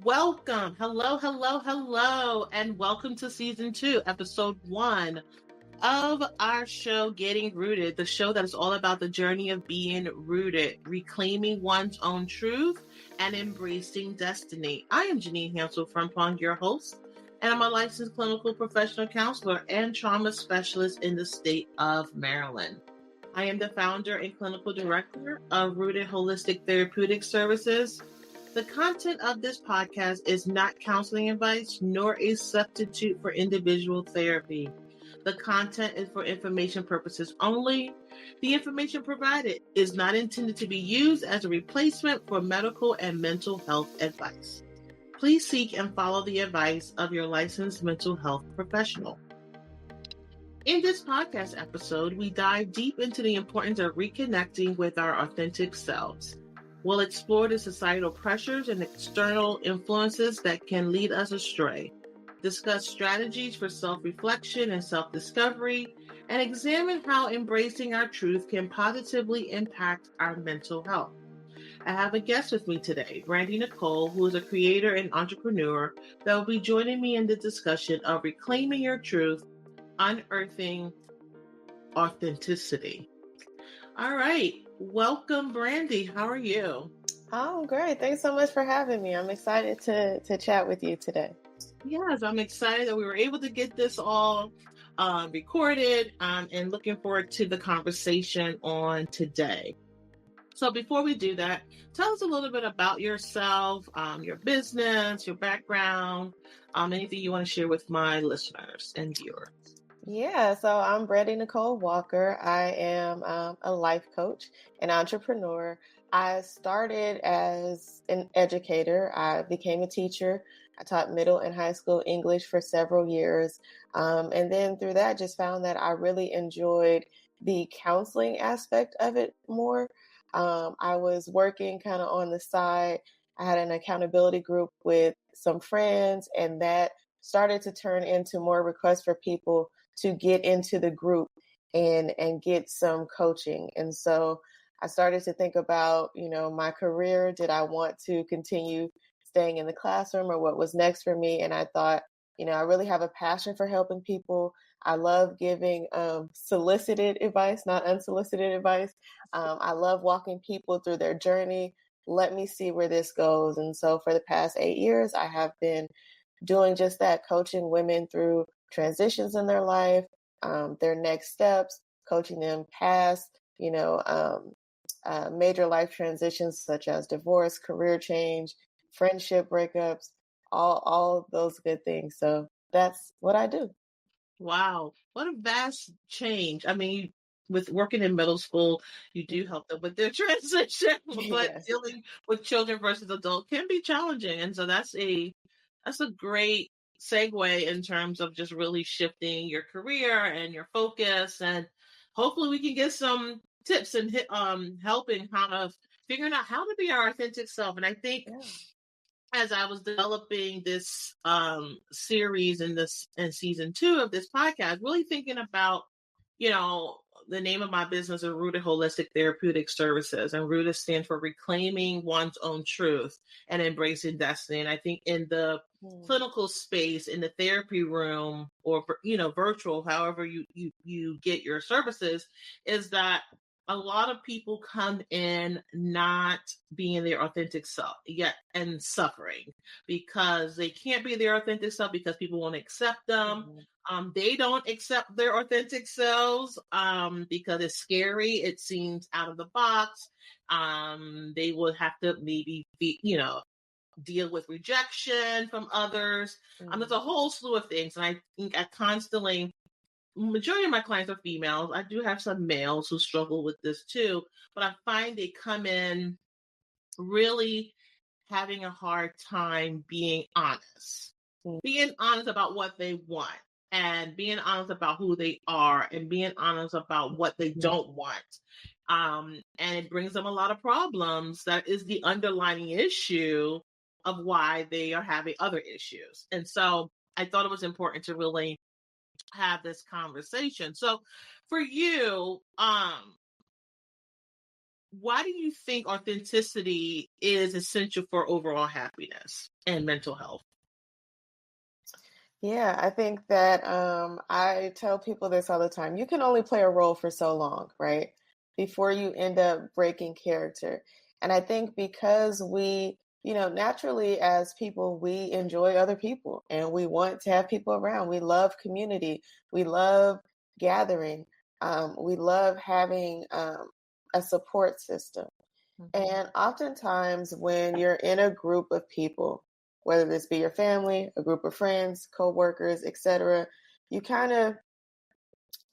Welcome. Hello, and welcome to season 2, episode 1 of our show, Getting Rooted, the show that is all about the journey of being rooted, reclaiming one's own truth, and embracing destiny. I am Janine Hansel Frempong, your host, and I'm a licensed clinical professional counselor and trauma specialist in the state of Maryland. I am the founder and clinical director of Rooted Holistic Therapeutic Services. The content of this podcast is not counseling advice nor a substitute for individual therapy. The content is for information purposes only. The information provided is not intended to be used as a replacement for medical and mental health advice. Please seek and follow the advice of your licensed mental health professional. In this podcast episode, we dive deep into the importance of reconnecting with our authentic selves. We'll explore the societal pressures and external influences that can lead us astray, discuss strategies for self-reflection and self-discovery, and examine how embracing our truth can positively impact our mental health. I have a guest with me today, Brandy Nicole, who is a creator and entrepreneur that will be joining me in the discussion of reclaiming your truth, unearthing authenticity. All right. Welcome, Brandy. How are you? Oh, great. Thanks so much for having me. I'm excited to chat with you today. Yes, I'm excited that we were able to get this all recorded and looking forward to the conversation on today. So before we do that, tell us a little bit about yourself, your business, your background, anything you want to share with my listeners and viewers. Yeah, so I'm Brandy Nicole Walker. I am a life coach, an entrepreneur. I started as an educator. I became a teacher. I taught middle and high school English for several years. And then through that, just found that I really enjoyed the counseling aspect of it more. I was working kind of on the side. I had an accountability group with some friends, and that started to turn into more requests for people to get into the group and get some coaching. And so I started to think about, my career. Did I want to continue staying in the classroom, or what was next for me? And I thought, I really have a passion for helping people. I love giving solicited advice, not unsolicited advice. I love walking people through their journey. Let me see where this goes. And so for the past 8 years, I have been doing just that, coaching women through transitions in their life, their next steps, coaching them past, major life transitions such as divorce, career change, friendship breakups, all of those good things. So that's what I do. Wow, what a vast change. I mean, with working in middle school, you do help them with their transition, but Yes. dealing with children versus adult can be challenging. And so that's a great segue in terms of just really shifting your career and your focus. And hopefully we can get some tips and help in kind of figuring out how to be our authentic self. And I think as I was developing this series in season 2 of this podcast, really thinking about, the name of my business is Rooted Holistic Therapeutic Services, and Rooted stands for reclaiming one's own truth and embracing destiny. And I think in the clinical space, in the therapy room, or virtual, however you get your services, is that a lot of people come in not being their authentic self yet and suffering because they can't be their authentic self because people won't accept them. They don't accept their authentic selves because it's scary. It seems out of the box. They would have to maybe deal with rejection from others. There's a whole slew of things. And I think I constantly, majority of my clients are females. I do have some males who struggle with this too, but I find they come in really having a hard time being honest about what they want, and being honest about who they are, and being honest about what they don't want. And it brings them a lot of problems. That is the underlying issue of why they are having other issues. And so I thought it was important to really have this conversation. So for you, why do you think authenticity is essential for overall happiness and mental health? Yeah, I think that I tell people this all the time. You can only play a role for so long, right? Before you end up breaking character. And I think because naturally as people, we enjoy other people and we want to have people around. We love community. We love gathering. We love having a support system. Mhm. And oftentimes, when you're in a group of people, whether this be your family, a group of friends, coworkers, etc., you kind of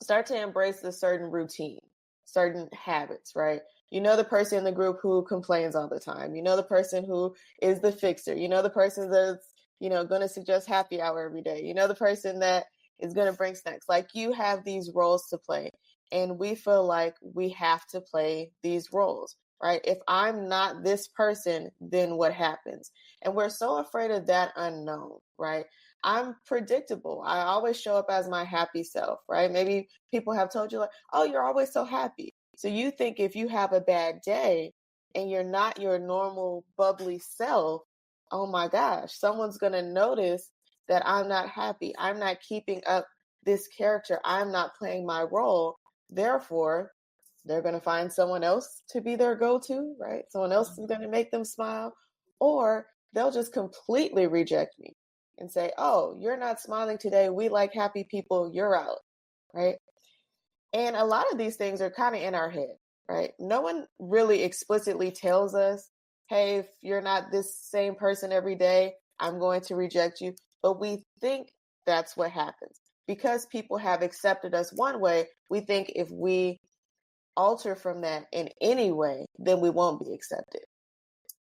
start to embrace a certain routine, certain habits, right? You know the person in the group who complains all the time. You know the person who is the fixer. You know the person that's, going to suggest happy hour every day. You know the person that is going to bring snacks. Like you have these roles to play. And we feel like we have to play these roles, right? If I'm not this person, then what happens? And we're so afraid of that unknown, right? I'm predictable. I always show up as my happy self, right? Maybe people have told you, like, oh, you're always so happy. So you think if you have a bad day and you're not your normal bubbly self, oh my gosh, someone's going to notice that I'm not happy. I'm not keeping up this character. I'm not playing my role. Therefore, they're going to find someone else to be their go to, right? Someone else is going to make them smile, or they'll just completely reject me and say, oh, you're not smiling today. We like happy people. You're out, right? And a lot of these things are kind of in our head, right? No one really explicitly tells us, hey, if you're not this same person every day, I'm going to reject you. But we think that's what happens. Because people have accepted us one way, we think if we alter from that in any way, then we won't be accepted.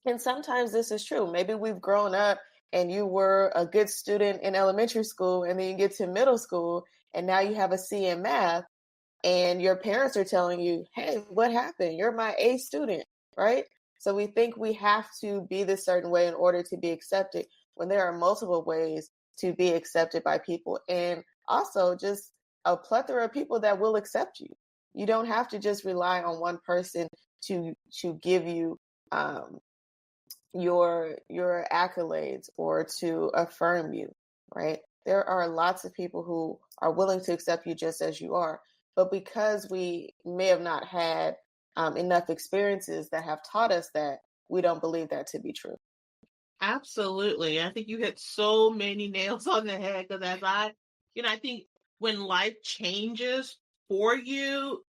And sometimes this is true. Maybe we've grown up and you were a good student in elementary school, and then you get to middle school and now you have a C in math, and your parents are telling you, hey, what happened? You're my A student, right? So we think we have to be this certain way in order to be accepted when there are multiple ways to be accepted by people. And also just a plethora of people that will accept you. You don't have to just rely on one person to give you um, your accolades or to affirm you, right? There are lots of people who are willing to accept you just as you are, but because we may have not had enough experiences that have taught us that, we don't believe that to be true. Absolutely. I think you hit so many nails on the head because I think when life changes for you,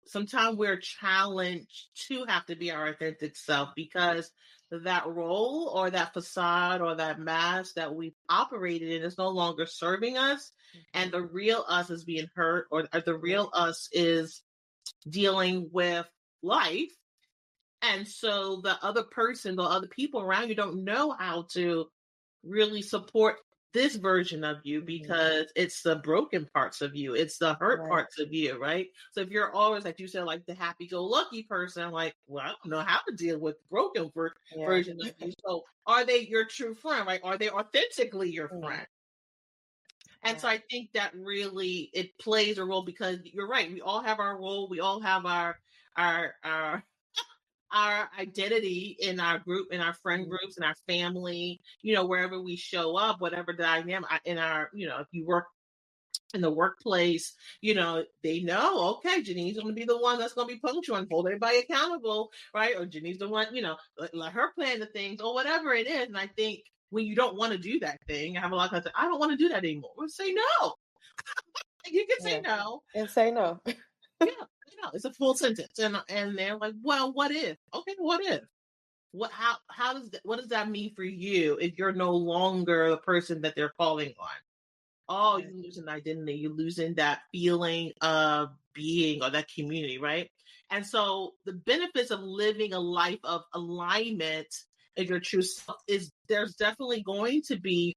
sometimes we're challenged to have to be our authentic self because that role or that facade or that mask that we've operated in is no longer serving us. And Mhm. the real us is being hurt, or the Yeah, real us is dealing with life. And so the other person, the other people around you don't know how to really support this version of you hmm, because it's the broken parts of you, it's the hurt right. parts of you, right? So if you're always, like you said, like the happy-go-lucky person, like, well, I don't know how to deal with the broken Yeah. version of you. So are they your true friend, right? Are they authentically your Mm, friend? And so right. I think that really it plays a role because you're right. We all have our role. We all have our our identity in our group, in our friend Mhm, groups, in our family, wherever we show up, whatever dynamic in our, if you work in the workplace, they know, okay, Janine's going to be the one that's going to be punctual and hold everybody accountable, right? Or Janine's the one, let her plan the things or whatever it is. And I think when you don't want to do that thing, I have a lot of times, I don't want to do that anymore. Well, say no. You can say yeah. no. And say no. Yeah, it's a full sentence. And they're like, well, what if? Okay, what if? What does that mean for you if you're no longer the person that they're calling on? Oh, Right. you losing identity, you losing that feeling of being or that community, right? And so the benefits of living a life of alignment in your true self is there's definitely going to be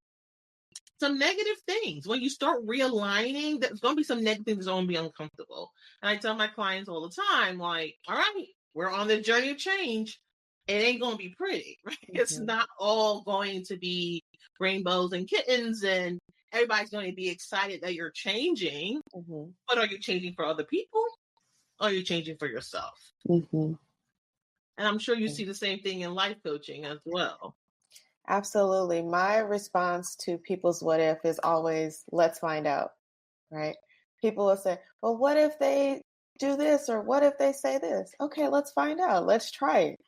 some negative things. When you start realigning, there's going to be some negative things that's going to be uncomfortable. And I tell my clients all the time, like, all right, we're on the journey of change. It ain't going to be pretty, right? It's Hmm. not all going to be rainbows and kittens, and everybody's going to be excited that you're changing. Hmm. But are you changing for other people? Or are you changing for yourself? Hmm. And I'm sure you see the same thing in life coaching as well. Absolutely. My response to people's what if is always, let's find out, right? People will say, well, what if they do this or what if they say this? Okay, let's find out. Let's try it.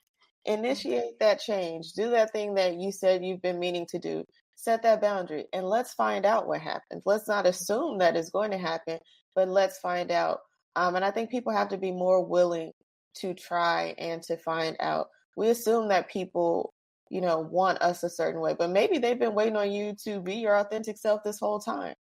Initiate that change. Do that thing that you said you've been meaning to do. Set that boundary and let's find out what happens. Let's not assume that it's going to happen, but let's find out. And I think people have to be more willing to try and to find out. We assume that people, want us a certain way, but maybe they've been waiting on you to be your authentic self this whole time.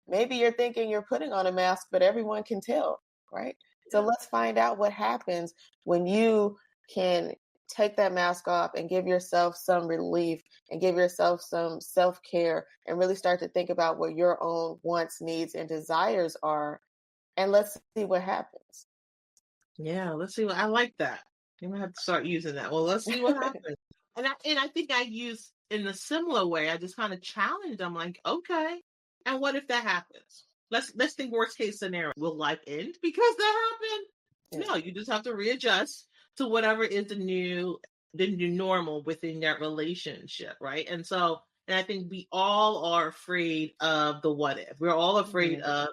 Maybe you're thinking you're putting on a mask, but everyone can tell, right? So Yeah. let's find out what happens when you can take that mask off and give yourself some relief and give yourself some self-care and really start to think about what your own wants, needs, and desires are. And let's see what happens. Yeah, let's see what I like that. I'm gonna have to start using that. Well, let's see what happens. And I think I use in a similar way. I just kind of challenge them, like, okay, and what if that happens? Let's think worst case scenario. Will life end because that happened? Yeah. No, you just have to readjust to whatever is the new normal within that relationship, right? And I think we all are afraid of the what if. We're all afraid Mhm. of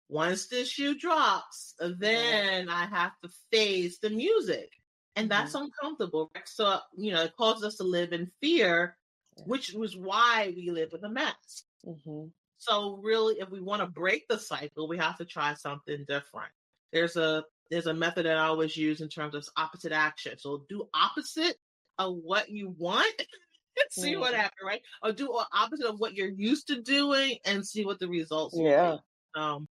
once the shoe drops, Right. then I have to face the music. And that's Mhm. uncomfortable. Right? So, it causes us to live in fear, Yeah. which was why we live with a mask. Mhm. So really, if we want to break the cycle, we have to try something different. There's a method that I always use in terms of opposite action. So do opposite of what you want and see what Mhm. happens, right? Or do opposite of what you're used to doing and see what the results will Yeah. be.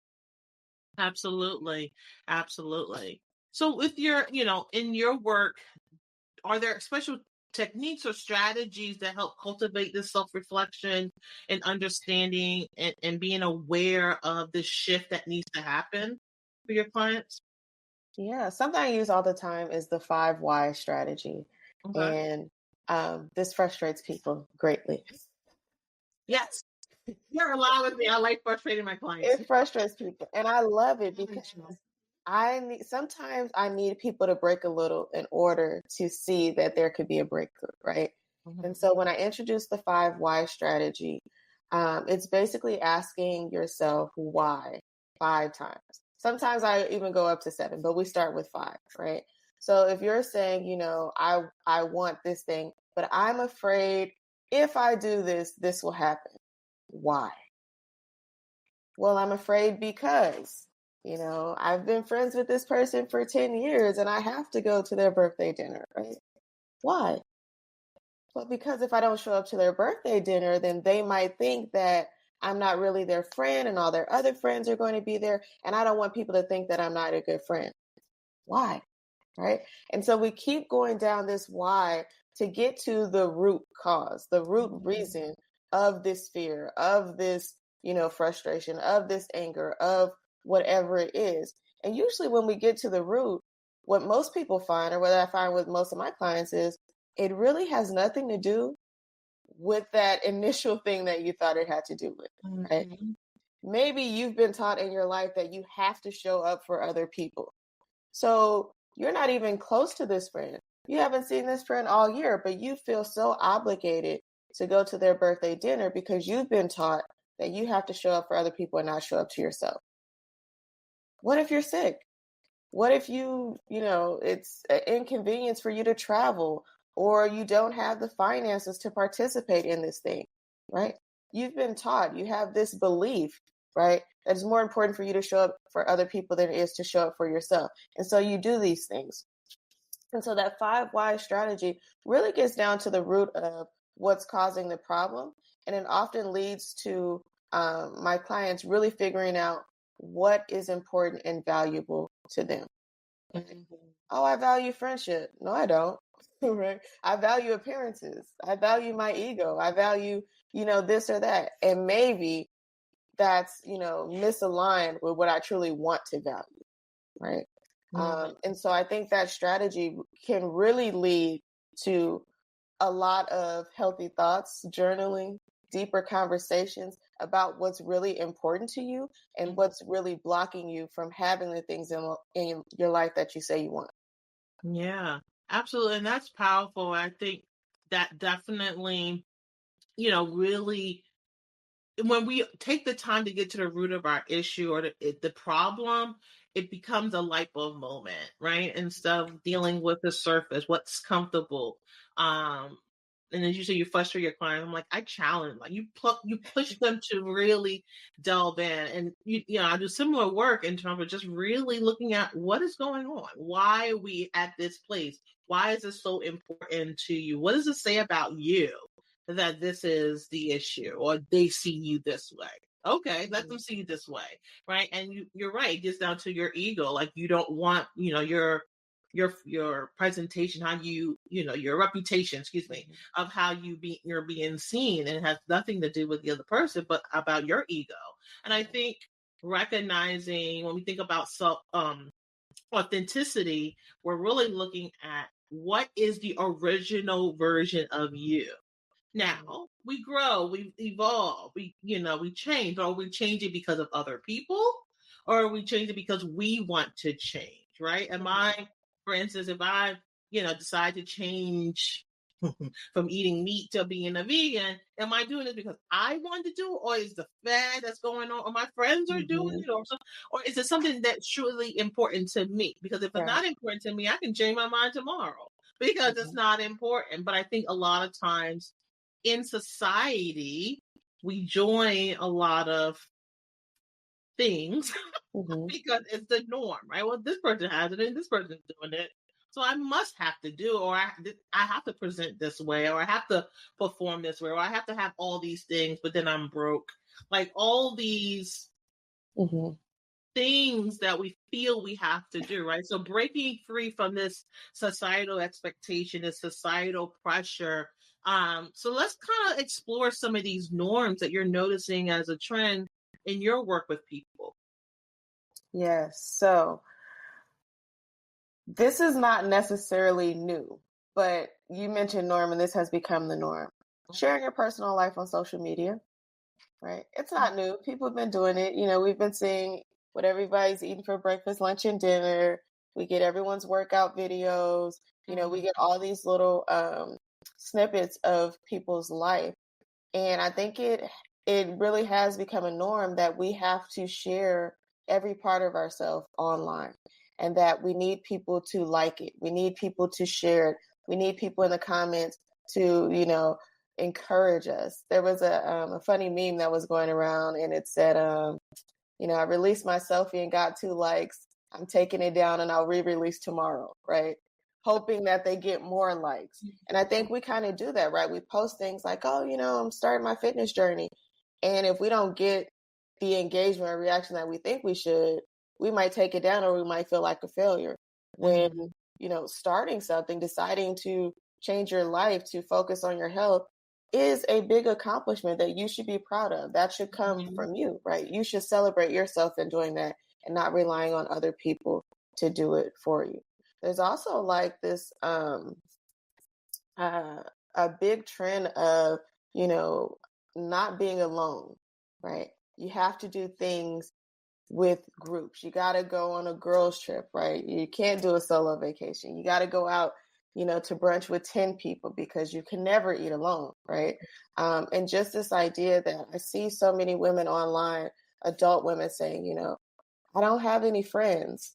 Absolutely. Absolutely. So with in your work, are there special techniques or strategies that help cultivate this self-reflection and understanding and being aware of the shift that needs to happen for your clients? Yeah, something I use all the time is the 5 why strategy. Okay. And this frustrates people greatly. Yes. You're aligned with me. I like frustrating my clients. It frustrates people. And I love it because sometimes I need people to break a little in order to see that there could be a breakthrough, right? And Mhm. so when I introduce the 5 why strategy, it's basically asking yourself why 5 times. Sometimes I even go up to 7, but we start with 5, right? So if you're saying, I want this thing, but I'm afraid if I do this, this will happen. Why? Well, I'm afraid because, I've been friends with this person for 10 years and I have to go to their birthday dinner, right? Why? Well, because if I don't show up to their birthday dinner, then they might think that I'm not really their friend and all their other friends are going to be there. And I don't want people to think that I'm not a good friend. Why? Right. And so we keep going down this why to get to the root cause, the root reason of this fear, of this, frustration, of this anger, of whatever it is. And usually when we get to the root, what most people find, or what I find with most of my clients, is it really has nothing to do with that initial thing that you thought it had to do with, right? Mhm. Maybe you've been taught in your life that you have to show up for other people. So you're not even close to this friend. You haven't seen this friend all year, but you feel so obligated to go to their birthday dinner because you've been taught that you have to show up for other people and not show up to yourself. What if you're sick? What if it's an inconvenience for you to travel or you don't have the finances to participate in this thing, right? You've been taught, you have this belief, right? That it's more important for you to show up for other people than it is to show up for yourself. And so you do these things. And so that 5 why strategy really gets down to the root of what's causing the problem. And it often leads to my clients really figuring out what is important and valuable to them. Right? Mhm. Oh, I value friendship. No, I don't. Right? I value appearances. I value my ego. I value, this or that. And maybe that's, misaligned with what I truly want to value. Right. Mhm. And so I think that strategy can really lead to a lot of healthy thoughts, journaling, deeper conversations about what's really important to you and Mhm. what's really blocking you from having the things in your life that you say you want. Yeah. Absolutely. And that's powerful. I think that definitely, really when we take the time to get to the root of our issue or the problem, it becomes a light bulb moment, right? Instead of dealing with the surface, what's comfortable. Um, and as you say, you frustrate your client. I'm like, I challenge, like you push them to really delve in, and I do similar work in terms of just really looking at what is going on. Why are we at this place? Why is this so important to you? What does it say about you that this is the issue or they see you this way? Okay, let them see you this way, right? And you're right, it gets down to your ego. Like, you don't want your presentation, how your reputation, excuse me, of how you're being seen, and it has nothing to do with the other person but about your ego. And I think recognizing, when we think about self authenticity, we're really looking at what is the original version of you. Now we grow, we evolve, we change. Or we change it because of other people, or we change it because we want to change, right? Am I, for instance, if I, decide to change from eating meat to being a vegan, am I doing it because I want to do it, or is the fad that's going on, or my friends are doing Mm-hmm. it, or is it something that's truly important to me? Because if it's Right. not important to me, I can change my mind tomorrow because it's Mm-hmm. not important. But I think a lot of times in society, we join a lot of things Mm-hmm. because it's the norm, right? Well, this person has it and this person's doing it. So I must have to do, or I have to present this way, or I have to perform this way, or I have to have all these things, but then I'm broke. Like, all these Mm-hmm. things that we feel we have to do, right? So breaking free from this societal expectation, this societal pressure. So let's kind of explore some of these norms that you're noticing as a trend in your work with people. Yes. So this is not necessarily new, but you mentioned norm, and this has become the norm. Sharing your personal life on social media, right? It's not new. People have been doing it. We've been seeing what everybody's eating for breakfast, lunch, and dinner. We get everyone's workout videos. We get all these little snippets of people's life. And I think it really has become a norm that we have to share every part of ourselves online, and that we need people to like it. We need people to share it. We need people in the comments to, encourage us. There was a funny meme that was going around, and it said, I released my selfie and got 2 likes. I'm taking it down and I'll re-release tomorrow, right? Hoping that they get more likes. And I think we kind of do that, right? We post things like, oh, I'm starting my fitness journey. And if we don't get the engagement or reaction that we think we should, we might take it down, or we might feel like a failure. When, starting something, deciding to change your life, to focus on your health, is a big accomplishment that you should be proud of. That should come from you, right? You should celebrate yourself in doing that, and not relying on other people to do it for you. There's also like this a big trend of, you know, not being alone, right? You have to do things with groups. You got to go on a girls trip, right? You can't do a solo vacation. You got to go out, to brunch with 10 people, because you can never eat alone, right? And just this idea that I see so many women online, adult women saying, I don't have any friends,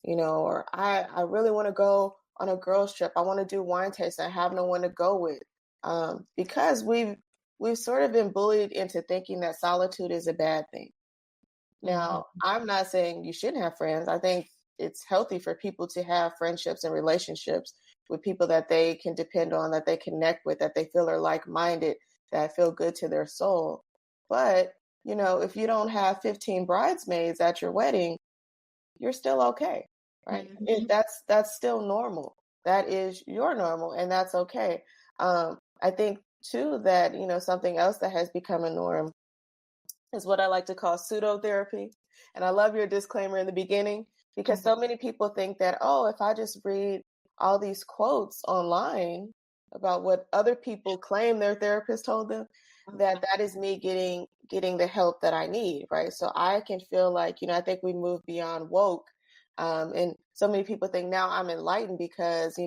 or I really want to go on a girls trip. I want to do wine tasting. I have no one to go with. Because we've sort of been bullied into thinking that solitude is a bad thing. Now, I'm not saying you shouldn't have friends. I think it's healthy for people to have friendships and relationships with people that they can depend on, that they connect with, that they feel are like-minded, that feel good to their soul. But, if you don't have 15 bridesmaids at your wedding, you're still okay, right? That's still normal. That is your normal, and that's okay. I think too that, something else that has become a norm is what I like to call pseudo therapy. And I love your disclaimer in the beginning, because so many people think that, oh, if I just read all these quotes online about what other people claim their therapist told them, that is me getting the help that I need, right? So I can feel like, I think we move beyond woke. And so many people think now I'm enlightened because,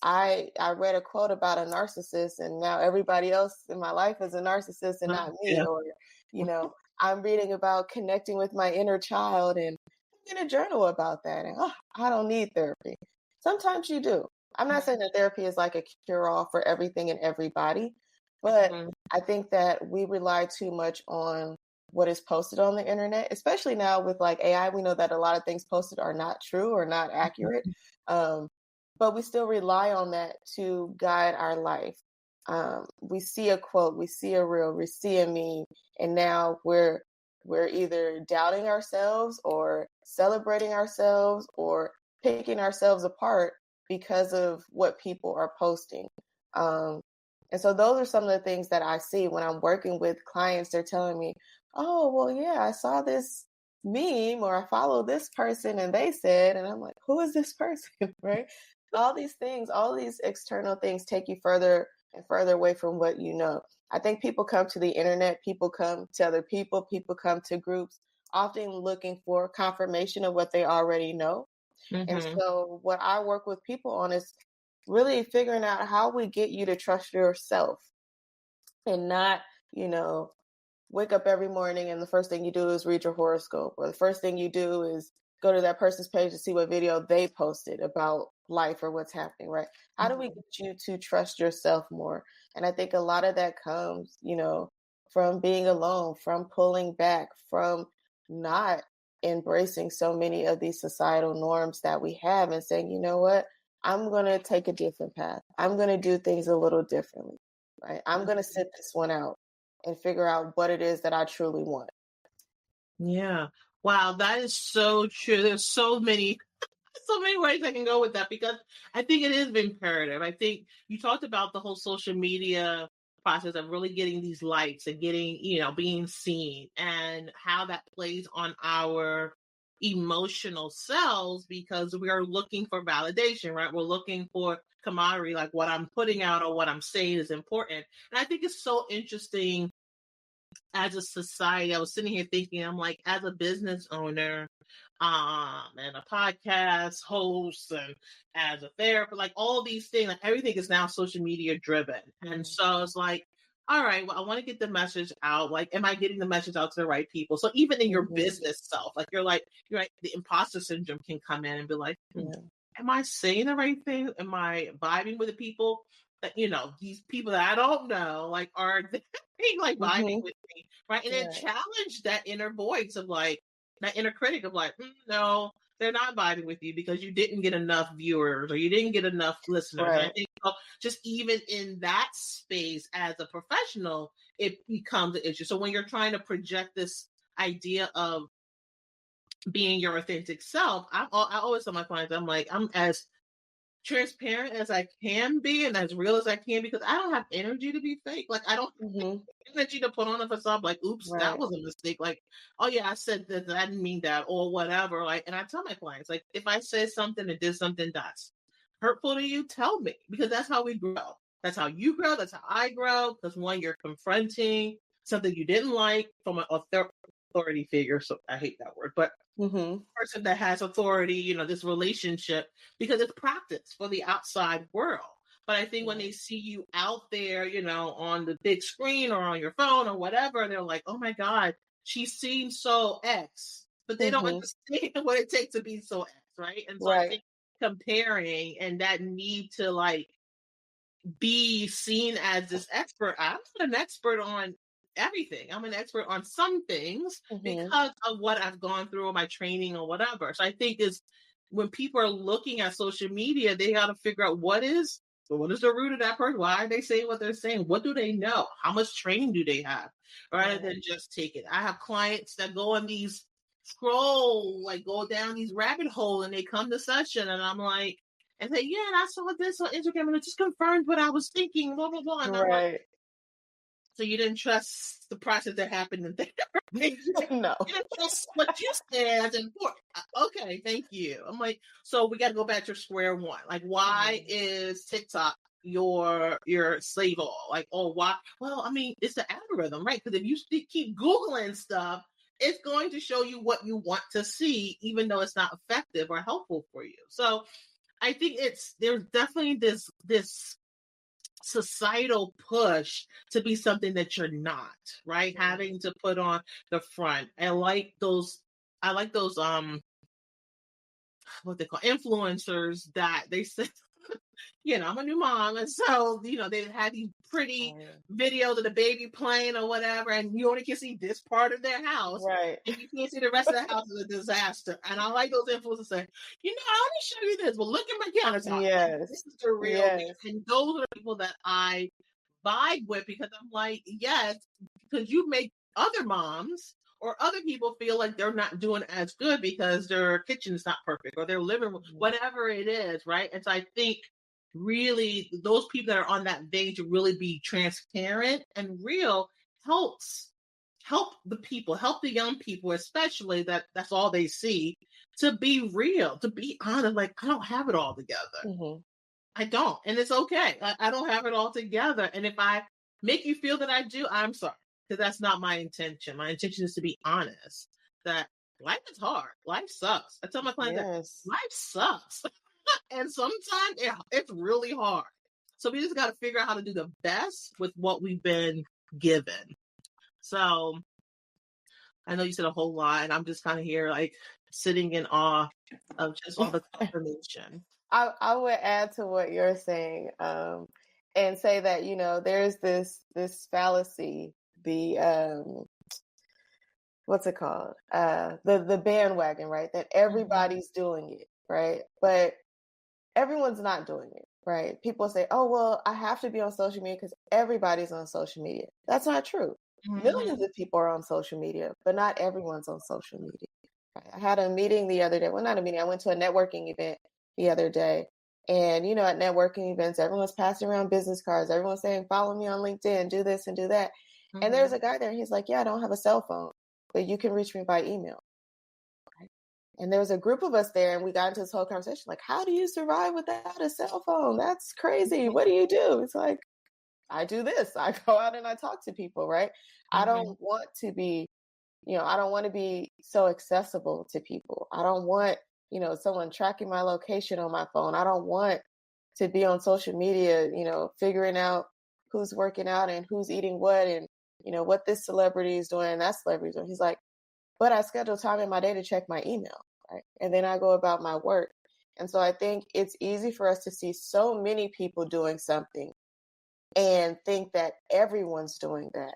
I read a quote about a narcissist, and now everybody else in my life is a narcissist and not me. Yeah. Or, you know, I'm reading about connecting with my inner child, and I'm in a journal about that. And I don't need therapy. Sometimes you do. I'm not saying that therapy is like a cure all for everything and everybody, but Mhm. I think that we rely too much on what is posted on the internet, especially now with like AI. We know that a lot of things posted are not true or not accurate. Um, but we still rely on that to guide our life. We see a quote, we see a reel, we see a meme, and now we're either doubting ourselves or celebrating ourselves or picking ourselves apart because of what people are posting. Um, and so those are some of the things that I see when I'm working with clients. They're telling me, "Oh, well, yeah, I saw this meme or I follow this person and they said," and I'm like, "Who is this person?" Right? All these things, all these external things take you further and further away from what you know. I think people come to the internet, people come to other people come to groups, often looking for confirmation of what they already know. And Mhm. so, what I work with people on is really figuring out how we get you to trust yourself and not, you know, wake up every morning and the first thing you do is read your horoscope, or the first thing you do is go to that person's page to see what video they posted about life or what's happening, right? How do we Mhm. get you to trust yourself more? And I think a lot of that comes, from being alone, from pulling back, from not embracing so many of these societal norms that we have and saying, you know what, I'm going to take a different path. I'm going to do things a little differently, right? I'm going to sit this one out and figure out what it is that I truly want. Yeah. Wow, that is so true. There's so many ways I can go with that because I think it is imperative. I think you talked about the whole social media process of really getting these likes and getting, being seen and how that plays on our emotional selves because we are looking for validation, right? We're looking for camaraderie, like what I'm putting out or what I'm saying is important. And I think it's so interesting as a society. I was sitting here thinking, I'm like, as a business owner, and a podcast host, and as a therapist, like all these things, like everything is now social media driven. And so it's like, all right, well, I want to get the message out. Like, am I getting the message out to the right people? So even in your Mm-hmm. business self, like you're right, the imposter syndrome can come in and be like, Yeah. am I saying the right thing? Am I vibing with the people that, these people that I don't know, like, are they like vibing Mm-hmm. with me? Right. And then Right. challenge that inner voice of like, that inner critic of like, no, they're not vibing with you because you didn't get enough viewers or you didn't get enough listeners. And I Right. think just even in that space as a professional, it becomes an issue. So when you're trying to project this idea of being your authentic self, I always tell my clients, I'm like, I'm as transparent as I can be and as real as I can because I don't have energy to be fake. Like I don't Mm-hmm. have energy to put on a facade like, oops, that Right. was a mistake. Like, oh yeah, I said that I didn't mean that or whatever. Like, and I tell my clients, like, if I said something and did something that's hurtful to you, tell me because that's how we grow. That's how you grow. That's how I grow. Because one, you're confronting something you didn't like from an authority figure. So I hate that word, but Mm-hmm. person that has authority, this relationship, because it's practice for the outside world. But I think when Right. they see you out there, on the big screen or on your phone or whatever, they're like, oh my God, she seems so X. But they don't Mm-hmm. understand what it takes to be so X, right? And so I Right. think comparing and that need to like be seen as this expert. I'm not an expert on everything. I'm an expert on some things Mm-hmm. because of what I've gone through or my training or whatever. So I think is when people are looking at social media, they got to figure out what is the root of that person? Why are they saying what they're saying? What do they know? How much training do they have? Rather Right. than just take it. I have clients that go on these scroll, like go down these rabbit hole and they come to session and I'm like, and say, yeah, and I saw this on Instagram and it just confirmed what I was thinking, blah, blah, blah. And I'm like, Right. so you didn't trust the process that happened in there. Right? No. You didn't trust what you said as important. Okay, thank you. I'm like, so we got to go back to square one. Like, why Mm-hmm. is TikTok your slave all? Like, oh, why? Well, I mean, it's the algorithm, right? Because if you keep Googling stuff, it's going to show you what you want to see, even though it's not effective or helpful for you. So I think there's definitely this societal push to be something that you're not, right? Having to put on the front. I like those what they call influencers that they say, I'm a new mom. And so, they had these pretty videos of the baby playing or whatever, and you only can see this part of their house. Right. And you can't see the rest of the house is a disaster. And I like those influencers say, I want to show you this. Well, look at my countertop. Like, Yes. this is the real me. Yes. And those are the people that I vibe with, because I'm like, yes, because you make other moms or other people feel like they're not doing as good because their kitchen is not perfect or their living room, whatever it is, right? And so I think really those people that are on that vein to really be transparent and real help the young people, especially that's all they see, to be real, to be honest. Like, I don't have it all together. I don't, and it's okay. I don't have it all together, and if I make you feel that I do, I'm sorry, because that's not my intention. My intention is to be honest, that life is hard, life sucks. I tell my clients that life sucks. And sometimes it's really hard. So we just got to figure out how to do the best with what we've been given. So I know you said a whole lot, and I'm just kind of here like sitting in awe of just all the information. I would add to what you're saying, and say that, there's this fallacy, the what's it called? The bandwagon, right? That everybody's doing it, right? But everyone's not doing it, right? People say, oh, well, I have to be on social media because everybody's on social media. That's not true. Millions of people are on social media, but not everyone's on social media. Right? I had a meeting the other day. Well, not a meeting. I went to a networking event the other day. And, at networking events, everyone's passing around business cards. Everyone's saying, follow me on LinkedIn, do this and do that. And there's a guy there. He's like, yeah, I don't have a cell phone, but you can reach me by email. And there was a group of us there, and we got into this whole conversation, like, how do you survive without a cell phone? That's crazy. What do you do? It's like, I do this. I go out and I talk to people, right? I don't want to be, I don't want to be so accessible to people. I don't want, someone tracking my location on my phone. I don't want to be on social media, figuring out who's working out and who's eating what and, what this celebrity is doing and that celebrity is doing. He's like, but I schedule time in my day to check my email, right? And then I go about my work. And so I think it's easy for us to see so many people doing something and think that everyone's doing that.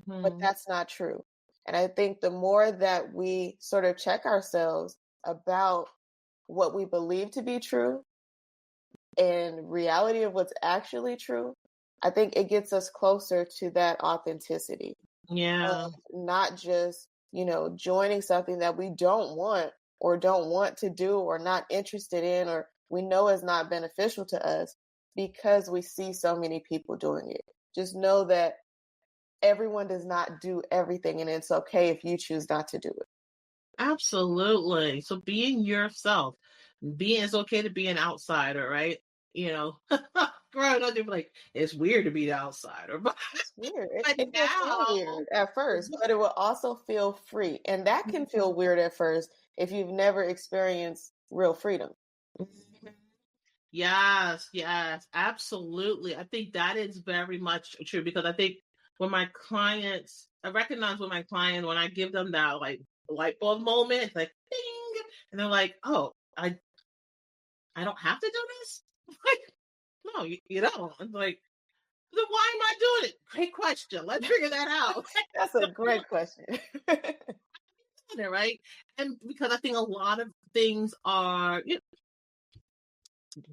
But that's not true. And I think the more that we sort of check ourselves about what we believe to be true and reality of what's actually true, I think it gets us closer to that authenticity. Yeah. Not just, joining something that we don't want or don't want to do or not interested in or we know is not beneficial to us because we see so many people doing it. Just know that everyone does not do everything, and it's okay if you choose not to do it. Absolutely. So being yourself, it's okay to be an outsider, right? Growing up, they'd be like, it's weird to be the outsider. But it's weird. But it will feel weird at first, but it will also feel free. And that can feel weird at first if you've never experienced real freedom. Yes, absolutely. I think that is very much true, because I think when my clients, I recognize when I give them that like light bulb moment, it's like ding, and they're like, oh, I don't have to do this? Like, no, you don't. It's like, then why am I doing it? Great question. Let's figure that out. That's a great question. Right? And because I think a lot of things are,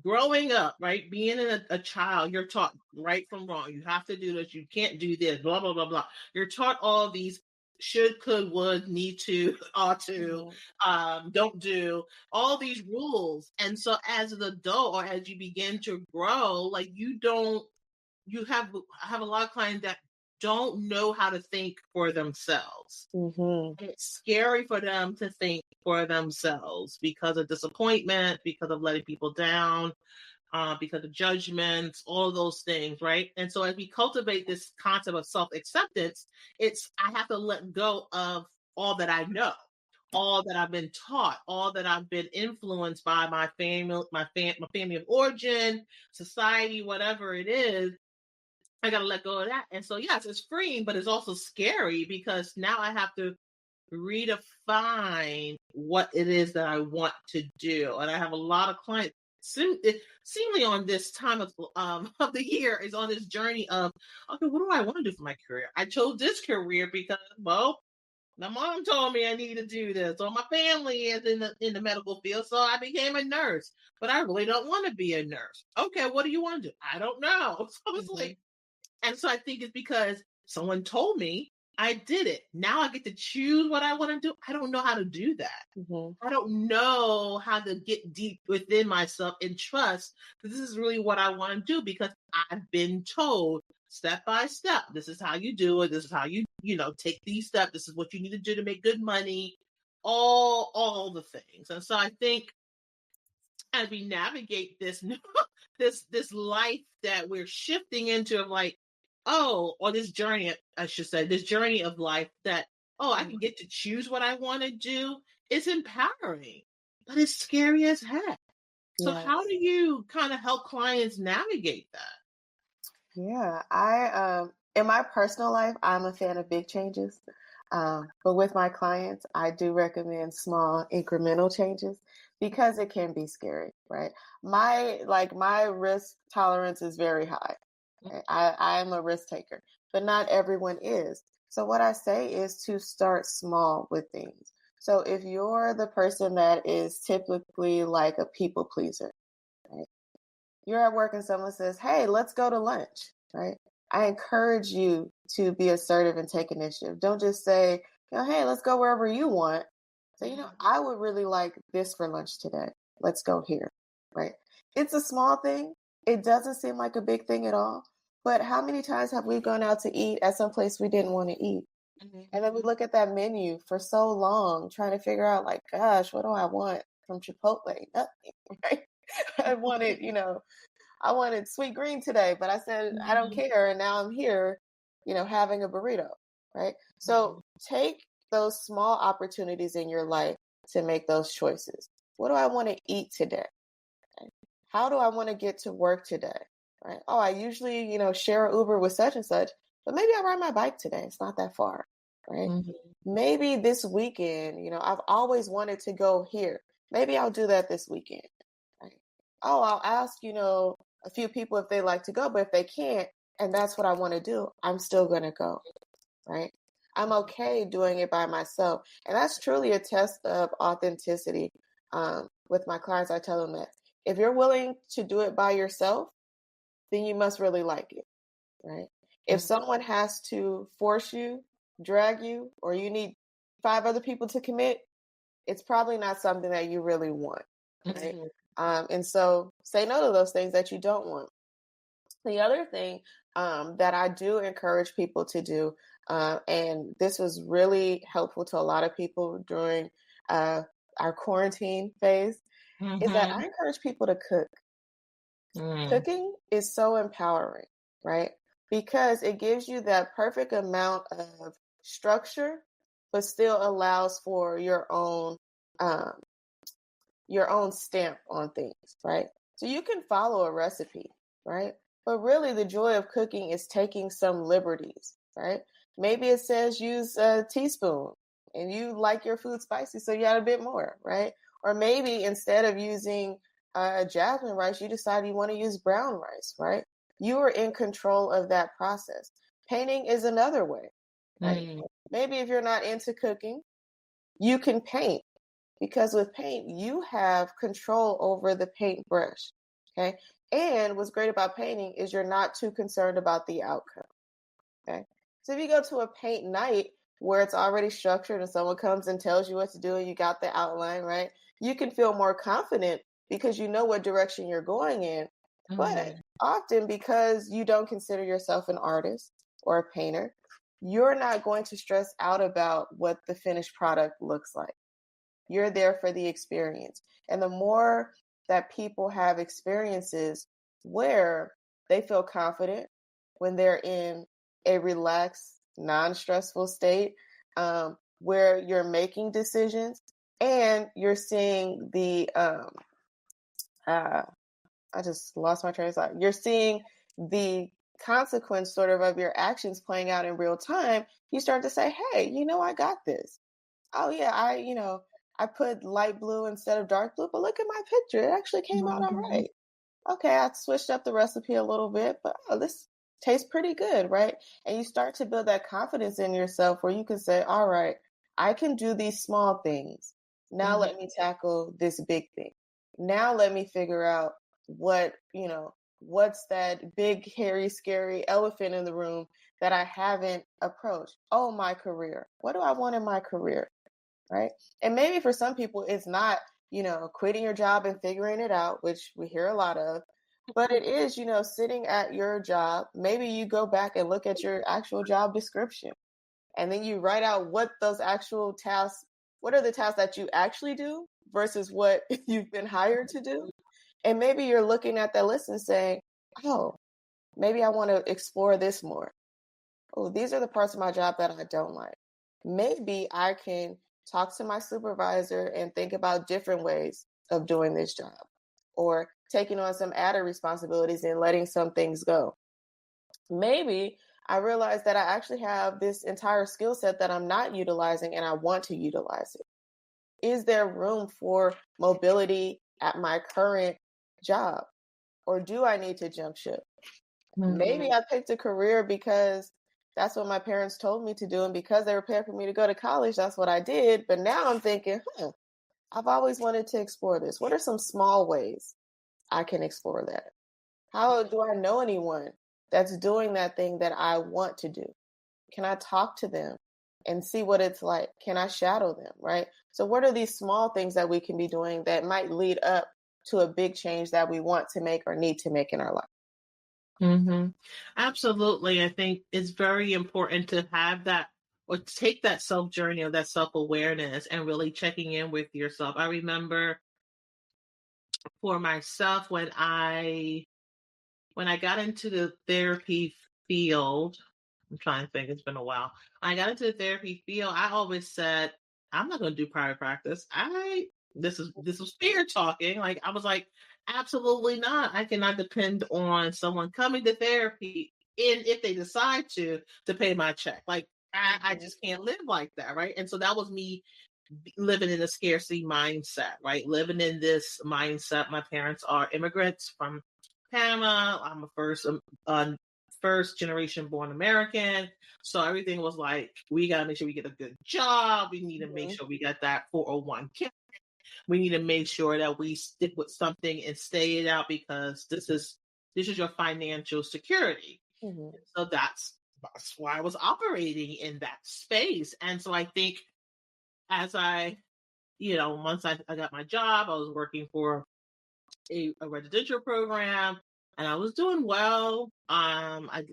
growing up, right? Being a child, you're taught right from wrong. You have to do this. You can't do this, blah, blah, blah, blah. You're taught all these should, could, would, need to, ought to, don't do, all these rules. And so as an adult, or as you begin to grow, like I have a lot of clients that don't know how to think for themselves. And it's scary for them to think for themselves because of disappointment, because of letting people down, because of judgments, all of those things, right? And so as we cultivate this concept of self-acceptance, I have to let go of all that I know, all that I've been taught, all that I've been influenced by my family, my family of origin, society, whatever it is. I got to let go of that. And so, yes, it's freeing, but it's also scary because now I have to redefine what it is that I want to do. And I have a lot of clients seemingly on this time of the year is on this journey of, okay, what do I want to do for my career? I chose this career because, well, my mom told me I need to do this, or my family is in the medical field, so I became a nurse. But I really don't want to be a nurse. Okay, what do you want to do? I don't know. So it's Mm-hmm. like, and so I think it's because someone told me I did it. Now I get to choose what I want to do. I don't know how to do that. Mm-hmm. I don't know how to get deep within myself and trust that this is really what I want to do because I've been told step by step, this is how you do it. This is how take these steps. This is what you need to do to make good money. All the things. And so I think as we navigate this this life that we're shifting into of like, or this journey, I should say, this journey of life that, I can get to choose what I want to do. It's empowering, but it's scary as heck. So how Yes. do you kind of help clients navigate that? Yeah, I in my personal life, I'm a fan of big changes. But with my clients, I do recommend small incremental changes because it can be scary, right? My risk tolerance is very high. Right? I am a risk taker, but not everyone is. So what I say is to start small with things. So if you're the person that is typically like a people pleaser, right? You're at work and someone says, "Hey, let's go to lunch," right? I encourage you to be assertive and take initiative. Don't just say, "Hey, let's go wherever you want." Say, I would really like this for lunch today. Let's go here, right? It's a small thing. It doesn't seem like a big thing at all. But how many times have we gone out to eat at some place we didn't want to eat? And then we look at that menu for so long, trying to figure out, like, gosh, what do I want from Chipotle? Nothing, right? I wanted, I wanted sweet green today, but I said, I don't care. And now I'm here, having a burrito, right? So take those small opportunities in your life to make those choices. What do I want to eat today? Right? How do I want to get to work today? Right? Oh, I usually, share an Uber with such and such, but maybe I ride my bike today. It's not that far, right? Maybe this weekend, I've always wanted to go here. Maybe I'll do that this weekend. Right? Oh, I'll ask, a few people if they like to go, but if they can't, and that's what I want to do, I'm still going to go, right? I'm okay doing it by myself. And that's truly a test of authenticity. With my clients, I tell them that if you're willing to do it by yourself, then you must really like it, right? If someone has to force you, drag you, or you need 5 other people to commit, it's probably not something that you really want, right? And so say no to those things that you don't want. The other thing that I do encourage people to do, and this was really helpful to a lot of people during our quarantine phase, is that I encourage people to cook. Cooking is so empowering, right? Because it gives you that perfect amount of structure, but still allows for um, your own stamp on things, right? So you can follow a recipe, right? But really, the joy of cooking is taking some liberties, right? Maybe it says use a teaspoon and you like your food spicy, so you add a bit more, right? Or maybe instead of using jasmine rice, you decide you want to use brown rice, right? You are in control of that process. Painting is another way, right? Maybe if you're not into cooking, you can paint because with paint, you have control over the paintbrush. Okay. And what's great about painting is you're not too concerned about the outcome. Okay. So if you go to a paint night where it's already structured and someone comes and tells you what to do and you got the outline, right? You can feel more confident because you know what direction you're going in. But often because you don't consider yourself an artist or a painter, you're not going to stress out about what the finished product looks like. You're there for the experience. And the more that people have experiences where they feel confident when they're in a relaxed, non stressful state, where you're making decisions and you're seeing the uh I just lost my train of thought. You're seeing the consequence sort of your actions playing out in real time. You start to say, hey, I got this. Oh yeah, I put light blue instead of dark blue, but look at my picture. It actually came out all Mhm. right. Okay, I switched up the recipe a little bit, but oh, this tastes pretty good, right? And you start to build that confidence in yourself where you can say, all right, I can do these small things. Now Mhm. let me tackle this big thing. Now let me figure out what's that big, hairy, scary elephant in the room that I haven't approached? Oh, my career. What do I want in my career? Right. And maybe for some people, it's not, quitting your job and figuring it out, which we hear a lot of, but it is, sitting at your job. Maybe you go back and look at your actual job description and then you write out what are the tasks that you actually do versus what you've been hired to do. And maybe you're looking at that list and saying, oh, maybe I want to explore this more. Oh, these are the parts of my job that I don't like. Maybe I can talk to my supervisor and think about different ways of doing this job or taking on some added responsibilities and letting some things go. Maybe I realize that I actually have this entire skill set that I'm not utilizing and I want to utilize it. Is there room for mobility at my current job or do I need to jump ship? Maybe Mhm. I picked a career because that's what my parents told me to do. And because they were paying for me to go to college, that's what I did. But now I'm thinking, I've always wanted to explore this. What are some small ways I can explore that? How do I know anyone that's doing that thing that I want to do? Can I talk to them and see what it's like? Can I shadow them? Right. So, what are these small things that we can be doing that might lead up to a big change that we want to make or need to make in our life? Mhm. Absolutely. I think it's very important to have that or take that self journey or that self awareness and really checking in with yourself. I remember for myself when I got into the therapy field, I'm trying to think, it's been a while. When I got into the therapy field, I always said, I'm not gonna do private practice. This was fear talking. Like I was like, absolutely not. I cannot depend on someone coming to therapy and if they decide to pay my check. Like I Mhm. just can't live like that, right? And so that was me living in a scarcity mindset, right? Living in this mindset. My parents are immigrants from Panama. I'm a first generation born American. So everything was like, we gotta make sure we get a good job. We need to make Mhm. sure we got that 401k. We need to make sure that we stick with something and stay it out because this is your financial security. Mhm. So that's why I was operating in that space. And so I think as once I got my job, I was working for a residential program and I was doing well. I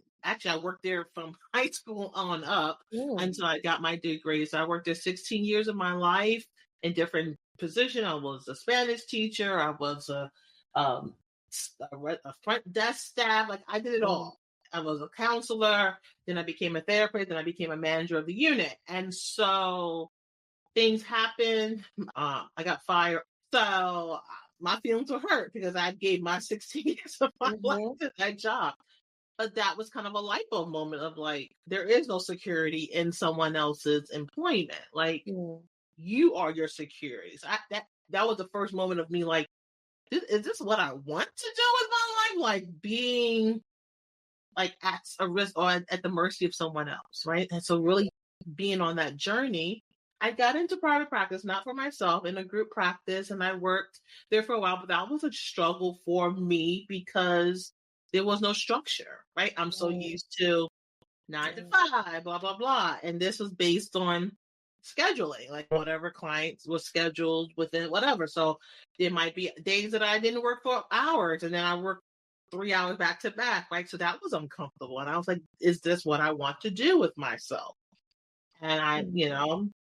worked there from high school on up Mm. until I got my degree. So I worked there 16 years of my life in different positions. I was a Spanish teacher. I was um, a front desk staff. Like I did it Mhm. all. I was a counselor. Then I became a therapist. Then I became a manager of the unit. And so things happened. I got fired. So my feelings were hurt because I gave my 16 years of my life Mhm. to that job. But that was kind of a light bulb moment of like, there is no security in someone else's employment. Like, Mm. you are your security. So that was the first moment of me like, is this what I want to do with my life? Like being like at a risk or at the mercy of someone else, right? And so really being on that journey, I got into private practice, not for myself, in a group practice, and I worked there for a while, but that was a struggle for me because there was no structure, right? I'm so Mm. used to nine to Mm. five, blah, blah, blah. And this was based on scheduling, like whatever clients was scheduled within whatever. So there might be days that I didn't work for hours and then I worked 3 hours back to back, right? So that was uncomfortable. And I was like, is this what I want to do with myself? And Mm.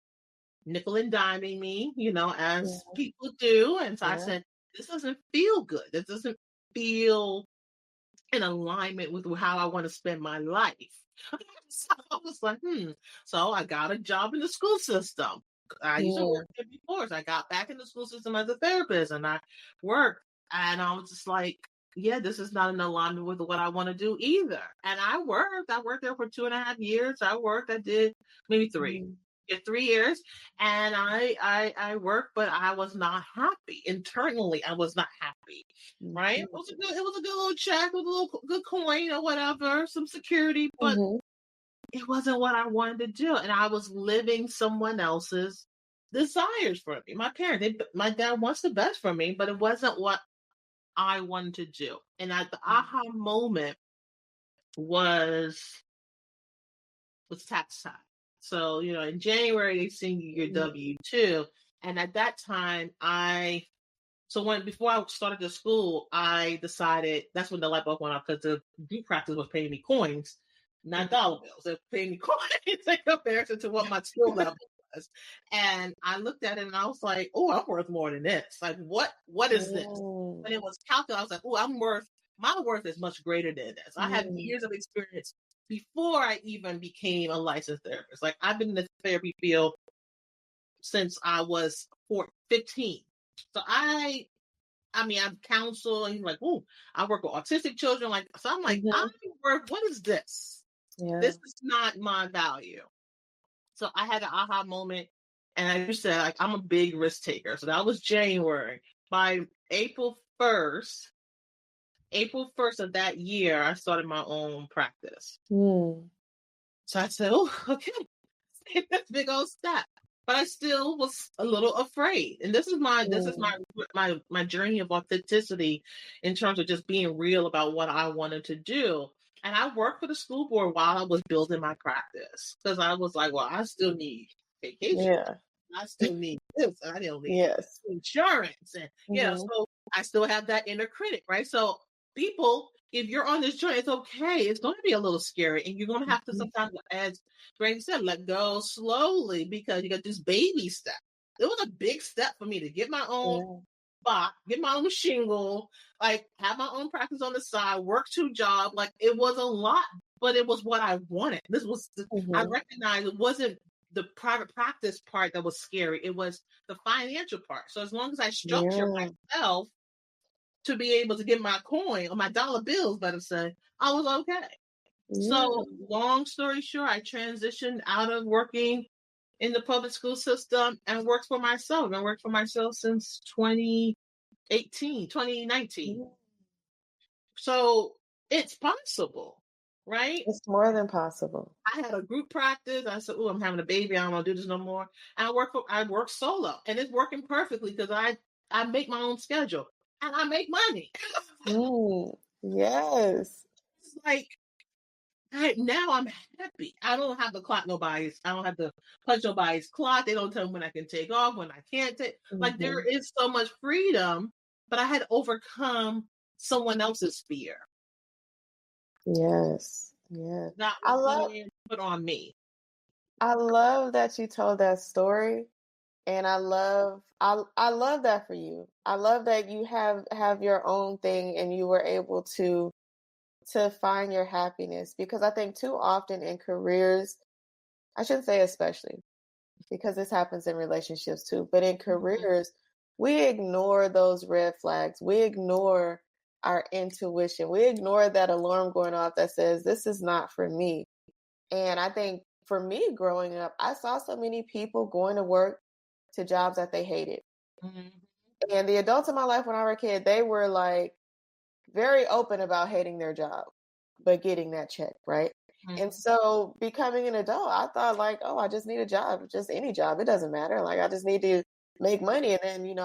nickel and diming me, as Yeah. people do. And so I Yeah. said, this doesn't feel good. This doesn't feel in alignment with how I want to spend my life. So I was like, So I got a job in the school system. I used to work Mm, there before. So I got back in the school system as a therapist and I worked. And I was just like, yeah, this is not in alignment with what I want to do either. And I worked. I worked there for 2.5 years. I did maybe three. mm, Yeah, 3 years. And I worked, but I was not happy. Internally, I was not happy. Right? mhm, It was a good little check with a little good coin or whatever, some security, but mhm, it wasn't what I wanted to do. And I was living someone else's desires for me. My dad wants the best for me, but it wasn't what I wanted to do. And at the aha moment was tax time. So, in January they send you your mhm, W-2. And at that time before I started the school, I decided that's when the light bulb went off because the group practice was paying me coins, not dollar bills. It was paying me coins in comparison to what my skill level was. And I looked at it and I was like, oh, I'm worth more than this. Like, what is this? mm, When it was calculated, I was like, oh, my worth is much greater than this. I have mm, years of experience before I even became a licensed therapist. Like, I've been in the therapy field since I was 15. So I'm counsel, and he's like, oh, I work with autistic children. Like, so I'm like, mhm. what is this? Yeah. This is not my value. So I had an aha moment. And I just said, like, I'm a big risk taker. So that was January. By April 1st of that year, I started my own practice. Mm, So I said, oh, okay, that's a big old step. But I still was a little afraid. And mm, my journey of authenticity in terms of just being real about what I wanted to do. And I worked for the school board while I was building my practice because I was like, well, I still need vacation. yeah. I still need this. I still need Yes. insurance. And, Mhm, so I still have that inner critic, right? So people, if you're on this journey, it's okay. It's going to be a little scary. And you're going to have to mhm. sometimes, as Greg said, let go slowly because you got this baby step. It was a big step for me to get my own Yeah. spot, get my own shingle, like have my own practice on the side, work 2 jobs. Like it was a lot, but it was what I wanted. I Mhm. recognized it wasn't the private practice part that was scary. It was the financial part. So as long as I structure Yeah. myself to be able to get my coin or my dollar bills, better say, I was okay. Yeah. So long story short, I transitioned out of working in the public school system and worked for myself. I worked for myself since 2019. Yeah. So it's possible, right? It's more than possible. I had a group practice. I said, "Oh, I'm having a baby. I don't want to do this no more." And I work solo, and it's working perfectly because I make my own schedule and I make money. Mm, yes. It's like now I'm happy. I don't have to clock nobody's. I don't have to punch nobody's clock. They don't tell me when I can take off, when I can't take. Like there Mhm. is so much freedom, but I had overcome someone else's fear, Yes. Yeah. not I what's love being put on me. I love that you told that story, and I love that for you. I love that you have your own thing and you were able to find your happiness, because I think too often in careers, I shouldn't say especially, because this happens in relationships too, but in Mhm, careers, we ignore those red flags. We ignore our intuition. We ignore that alarm going off that says, this is not for me. And I think for me growing up, I saw so many people going to work to jobs that they hated. mhm, And the adults in my life when I was a kid, they were like very open about hating their job, but getting that check, right? And mhm, so becoming an adult, I thought like, oh, I just need a job, just any job. It doesn't matter. Like I just need to make money and then,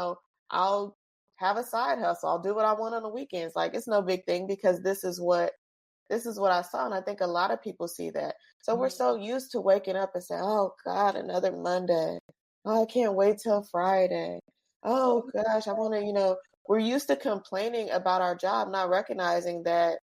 I'll have a side hustle. I'll do what I want on the weekends. Like it's no big thing because this is what I saw. And I think a lot of people see that. So we're mhm. so used to waking up and saying, oh God, another Monday. Oh, I can't wait till Friday. Oh gosh, I want to, we're used to complaining about our job, not recognizing that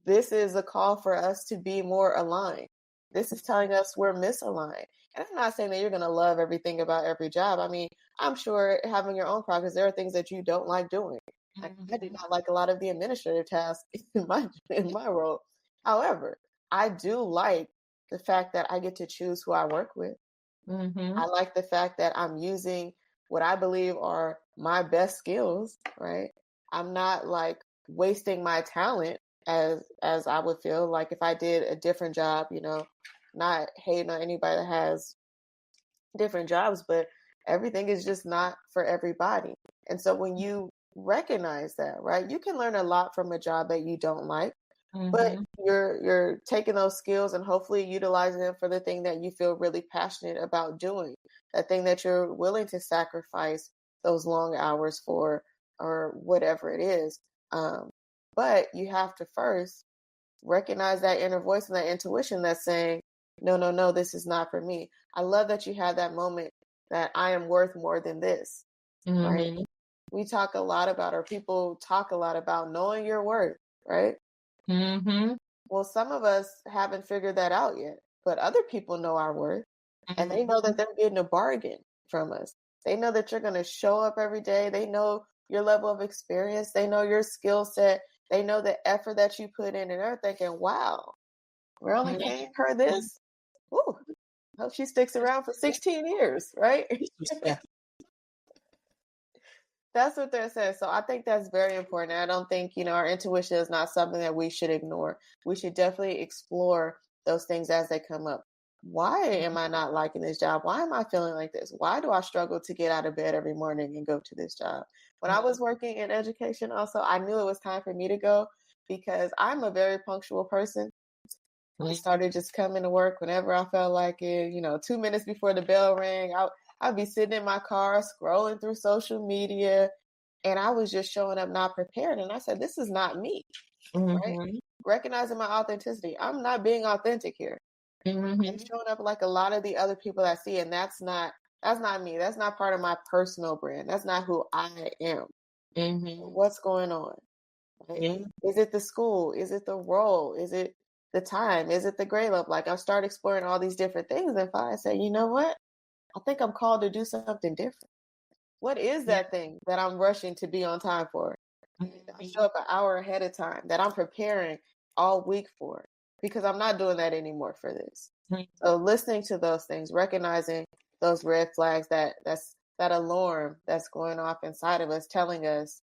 this is a call for us to be more aligned. This is telling us we're misaligned. And I'm not saying that you're going to love everything about every job. I mean, I'm sure having your own practice, there are things that you don't like doing. I do Mhm. not like a lot of the administrative tasks in my role. However, I do like the fact that I get to choose who I work with. Mm-hmm. I like the fact that I'm using what I believe are my best skills, right? I'm not like wasting my talent as I would feel like if I did a different job, not hating on anybody that has different jobs, but everything is just not for everybody. And so when you recognize that, right, you can learn a lot from a job that you don't like, but Mm-hmm. you're taking those skills and hopefully utilizing them for the thing that you feel really passionate about doing, that thing that you're willing to sacrifice those long hours for, or whatever it is. Um, but you have to first recognize that inner voice and that intuition that's saying, no, no, no, this is not for me. I love that you had that moment that I am worth more than this, right? Mm-hmm. We talk a lot about, or people talk a lot about knowing your worth, right? Mm-hmm. Well, some of us haven't figured that out yet, but other people know our worth and they know that they're getting a bargain from us. They know that you're going to show up every day. They know your level of experience. They know your skill set. They know the effort that you put in, and they're thinking, wow, we're only paying her this? Ooh, hope she sticks around for 16 years, right? Respect. That's what they're saying. So I think that's very important. I don't think, our intuition is not something that we should ignore. We should definitely explore those things as they come up. Why am I not liking this job? Why am I feeling like this? Why do I struggle to get out of bed every morning and go to this job? When I was working in education, also, I knew it was time for me to go because I'm a very punctual person. I started just coming to work whenever I felt like it, 2 minutes before the bell rang. I'd be sitting in my car scrolling through social media and I was just showing up not prepared. And I said, this is not me, right? Mm-hmm. Recognizing my authenticity. I'm not being authentic here. I'm Mm-hmm. showing up like a lot of the other people I see, and that's not me. That's not part of my personal brand. That's not who I am. Mm-hmm. What's going on? Right? Yeah. Is it the school? Is it the role? Is it the time? Is it the grade level? Like I start exploring all these different things and finally say, you know what? I think I'm called to do something different. What is Yeah. that thing that I'm rushing to be on time for? I show Mm-hmm. up an hour ahead of time that I'm preparing all week for because I'm not doing that anymore for this. So listening to those things, recognizing those red flags, that's that alarm that's going off inside of us telling us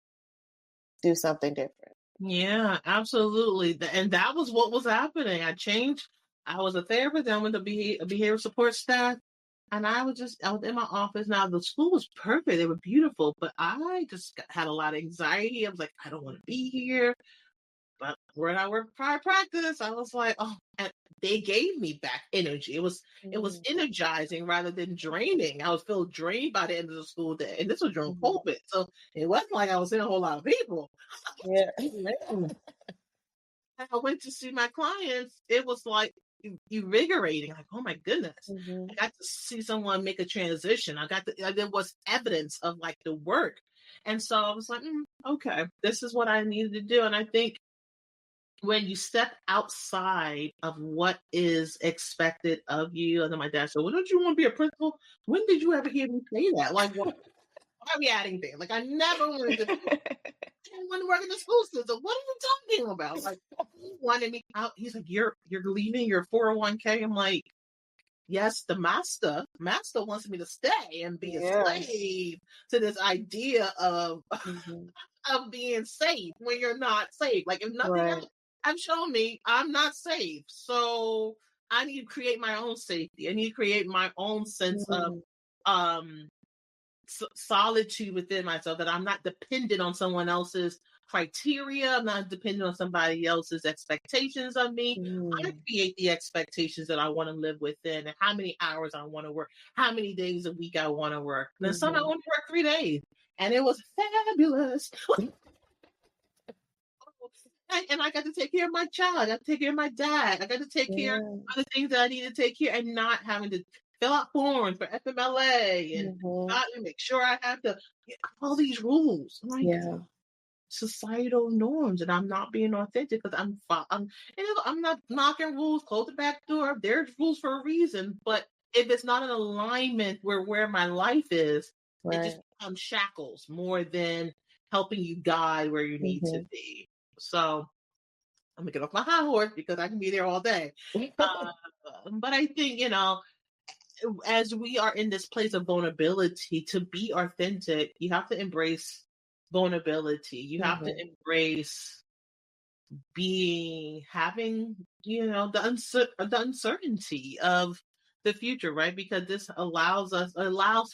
do something different. Yeah, absolutely. And that was what was happening. I was a therapist, then I went to be a behavioral support staff. And I was in my office. Now, the school was perfect. They were beautiful, but I just had a lot of anxiety. I was like, I don't want to be here. But when I worked private practice, I was like, oh, and they gave me back energy. It was Mm, energizing rather than draining. I was feeling drained by the end of the school day. And this was during mhm. COVID. So it wasn't like I was seeing a whole lot of people. Yeah. I went to see my clients, it was like invigorating. Like, oh my goodness, Mhm, I got to see someone make a transition. There was evidence of like the work, and so I was like, okay, this is what I needed to do. And I think when you step outside of what is expected of you, and then my dad said, "Well, don't you want to be a principal? When did you ever hear me say that? Like, why are we adding things? Like, I never wanted to want to work in the school system. What are you talking about? Like he wanted me out. He's like, you're leaving your 401k. I'm like, yes, the master wants me to stay and be a Yeah. slave to this idea of Mhm. of being safe when you're not safe. Like if nothing Right. else, have shown me I'm not safe. So I need to create my own safety. I need to create my own sense of Mhm, um solitude within myself, that I'm not dependent on someone else's criteria. I'm not dependent on somebody else's expectations of me. I mhm, create the expectations that I want to live within, and how many hours I want to work, how many days a week I want to work. And then some I mhm. want to work 3 days. And it was fabulous. And I got to take care of my child. I got to take care of my dad. I got to take care Yeah. of the things that I need to take care, and not having to fill out forms for FMLA and Mhm. make sure I have to all these rules. I'm like, Yeah. societal norms, and I'm not being authentic because I'm not knocking rules, close the back door. There's rules for a reason, but if it's not in alignment where my life is, it just Right. becomes shackles more than helping you guide where you need to Mhm. be. So I'm gonna get off my high horse because I can be there all day. But I think as we are in this place of vulnerability, to be authentic, you have to embrace vulnerability. You have to Mhm. embrace having, the uncertainty of the future, right? Because this allows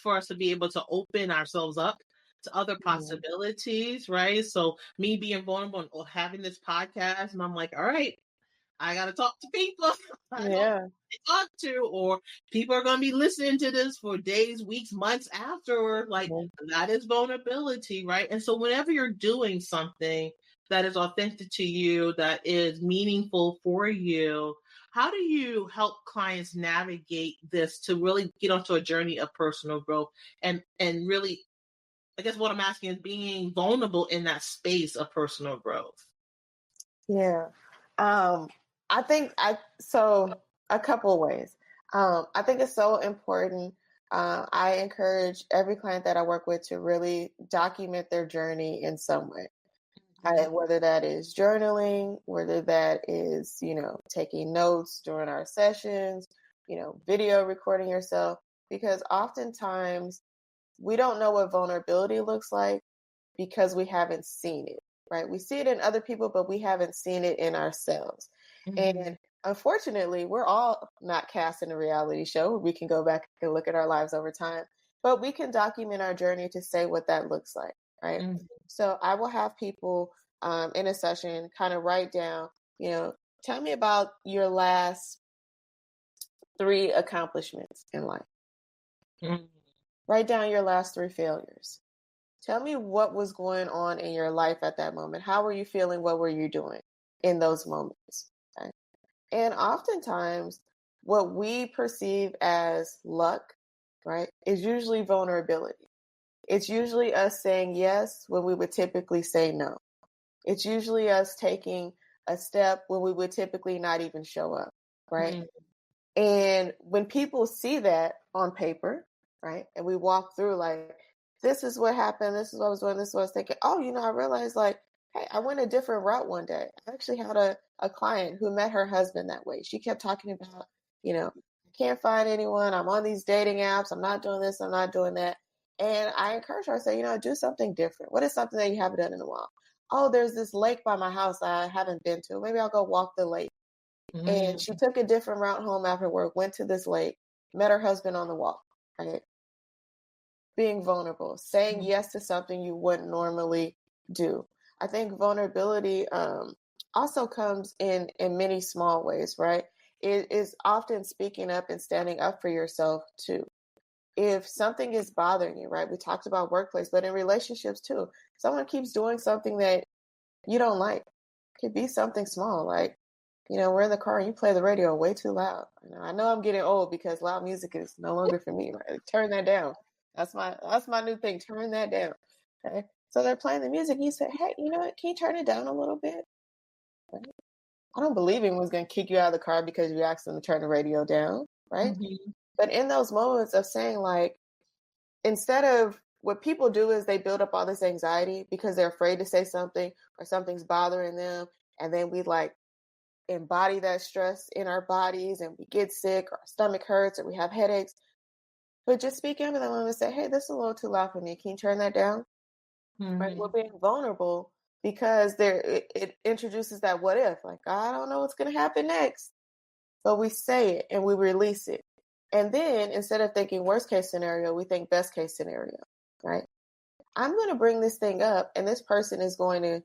for us to be able to open ourselves up to other Mhm. possibilities, right? So me being vulnerable and having this podcast, and I'm like, all right, I got to talk to people. I don't Yeah. talk to, or people are going to be listening to this for days, weeks, months afterward. Like, Mhm. that is vulnerability, right? And so whenever you're doing something that is authentic to you, that is meaningful for you, how do you help clients navigate this to really get onto a journey of personal growth and really, I guess what I'm asking is being vulnerable in that space of personal growth? Yeah. Um, I think so a couple ways. I think it's so important. I encourage every client that I work with to really document their journey in some way. Whether that is journaling, whether that is, taking notes during our sessions, video recording yourself, because oftentimes we don't know what vulnerability looks like because we haven't seen it, right? We see it in other people, but we haven't seen it in ourselves. Mhm. And unfortunately, we're all not cast in a reality show where we can go back and look at our lives over time, but we can document our journey to say what that looks like, right? Mhm. So I will have people in a session kind of write down, you know, tell me about your last 3 accomplishments in life. Mhm. Write down your last 3 failures. Tell me what was going on in your life at that moment. How were you feeling? What were you doing in those moments? Okay? And oftentimes, what we perceive as luck, right, is usually vulnerability. It's usually us saying yes when we would typically say no. It's usually us taking a step when we would typically not even show up, right? Mhm. And when people see that on paper, right, and we walk through like, this is what happened, this is what I was doing, this is what I was thinking. Oh, I realized like, hey, I went a different route one day. I actually had a client who met her husband that way. She kept talking about, I can't find anyone. I'm on these dating apps. I'm not doing this. I'm not doing that. And I encourage her, I say, do something different. What is something that you haven't done in a while? Oh, there's this lake by my house I haven't been to. Maybe I'll go walk the lake. And she Mhm. took a different route home after work, went to this lake, met her husband on the walk, right? Being vulnerable, saying Mhm. yes to something you wouldn't normally do. I think vulnerability also comes in many small ways, right? It is often speaking up and standing up for yourself too. If something is bothering you, right? We talked about workplace, but in relationships too, someone keeps doing something that you don't like. It could be something small, like, we're in the car and you play the radio way too loud. I know I'm getting old because loud music is no longer for me, right? Turn that down. That's my new thing. Turn that down. Okay. So they're playing the music. You say, hey, you know what? Can you turn it down a little bit? Right? I don't believe anyone was going to kick you out of the car because you asked them to turn the radio down, right? Mhm. But in those moments of saying, like, instead of what people do is they build up all this anxiety because they're afraid to say something or something's bothering them. And then we like embody that stress in our bodies and we get sick or our stomach hurts or we have headaches. But just speak into them and say, hey, this is a little too loud for me. Can you turn that down? Right? We're Mhm. being vulnerable because it introduces that what if, like, I don't know what's going to happen next. But we say it and we release it. And then instead of thinking worst case scenario, we think best case scenario, right? I'm going to bring this thing up and this person is going to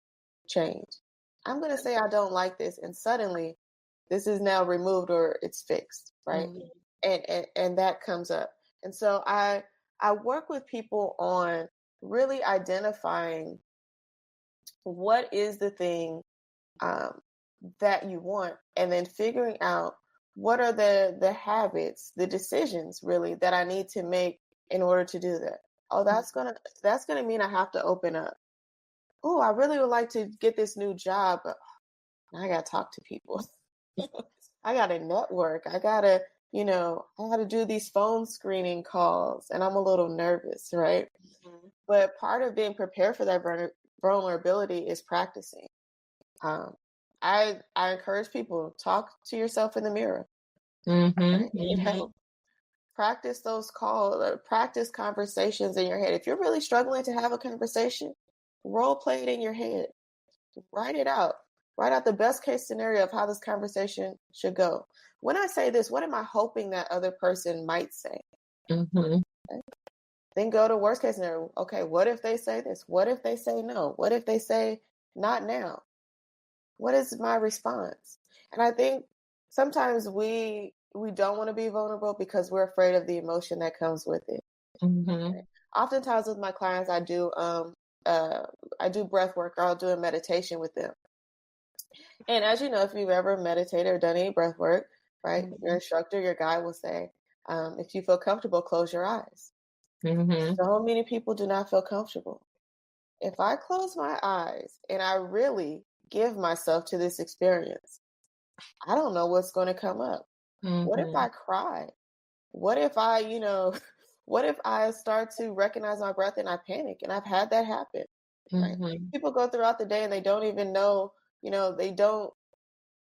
change. I'm going to say I don't like this and suddenly this is now removed or it's fixed, right? Mhm. And that comes up. And so I work with people on really identifying what is the thing um, that you want and then figuring out what are the habits, the decisions really that I need to make in order to do that. Oh, that's gonna mean I have to open up. Oh, I really would like to get this new job, but I gotta talk to people. I gotta network. I gotta do these phone screening calls, and I'm a little nervous, right? Mhm. But part of being prepared for that vulnerability is practicing. Um, I encourage people talk to yourself in the mirror. Mhm. Right? It Mhm. helps. practice those calls, practice conversations in your head. If you're really struggling to have a conversation, role play it in your head. Write it out. Write out the best case scenario of how this conversation should go. When I say this, what am I hoping that other person might say? Mm-hmm. Okay. Then go to worst case scenario. Okay, what if they say this? What if they say no? What if they say not now? What is my response? And I think sometimes we don't want to be vulnerable because we're afraid of the emotion that comes with it. Mm-hmm. Right? Oftentimes with my clients, I do breath work, or I'll do a meditation with them. And as you know, if you've ever meditated or done any breath work, right, Mm-hmm. your instructor, your guide will say, if you feel comfortable, close your eyes. Mm-hmm. So many people do not feel comfortable. If I close my eyes and I really give myself to this experience, I don't know what's going to come up. What if Mm-hmm. I cry? What if I, what if I start to recognize my breath and I panic? And I've had that happen, right? Mm-hmm. People go throughout the day and they don't even know, they don't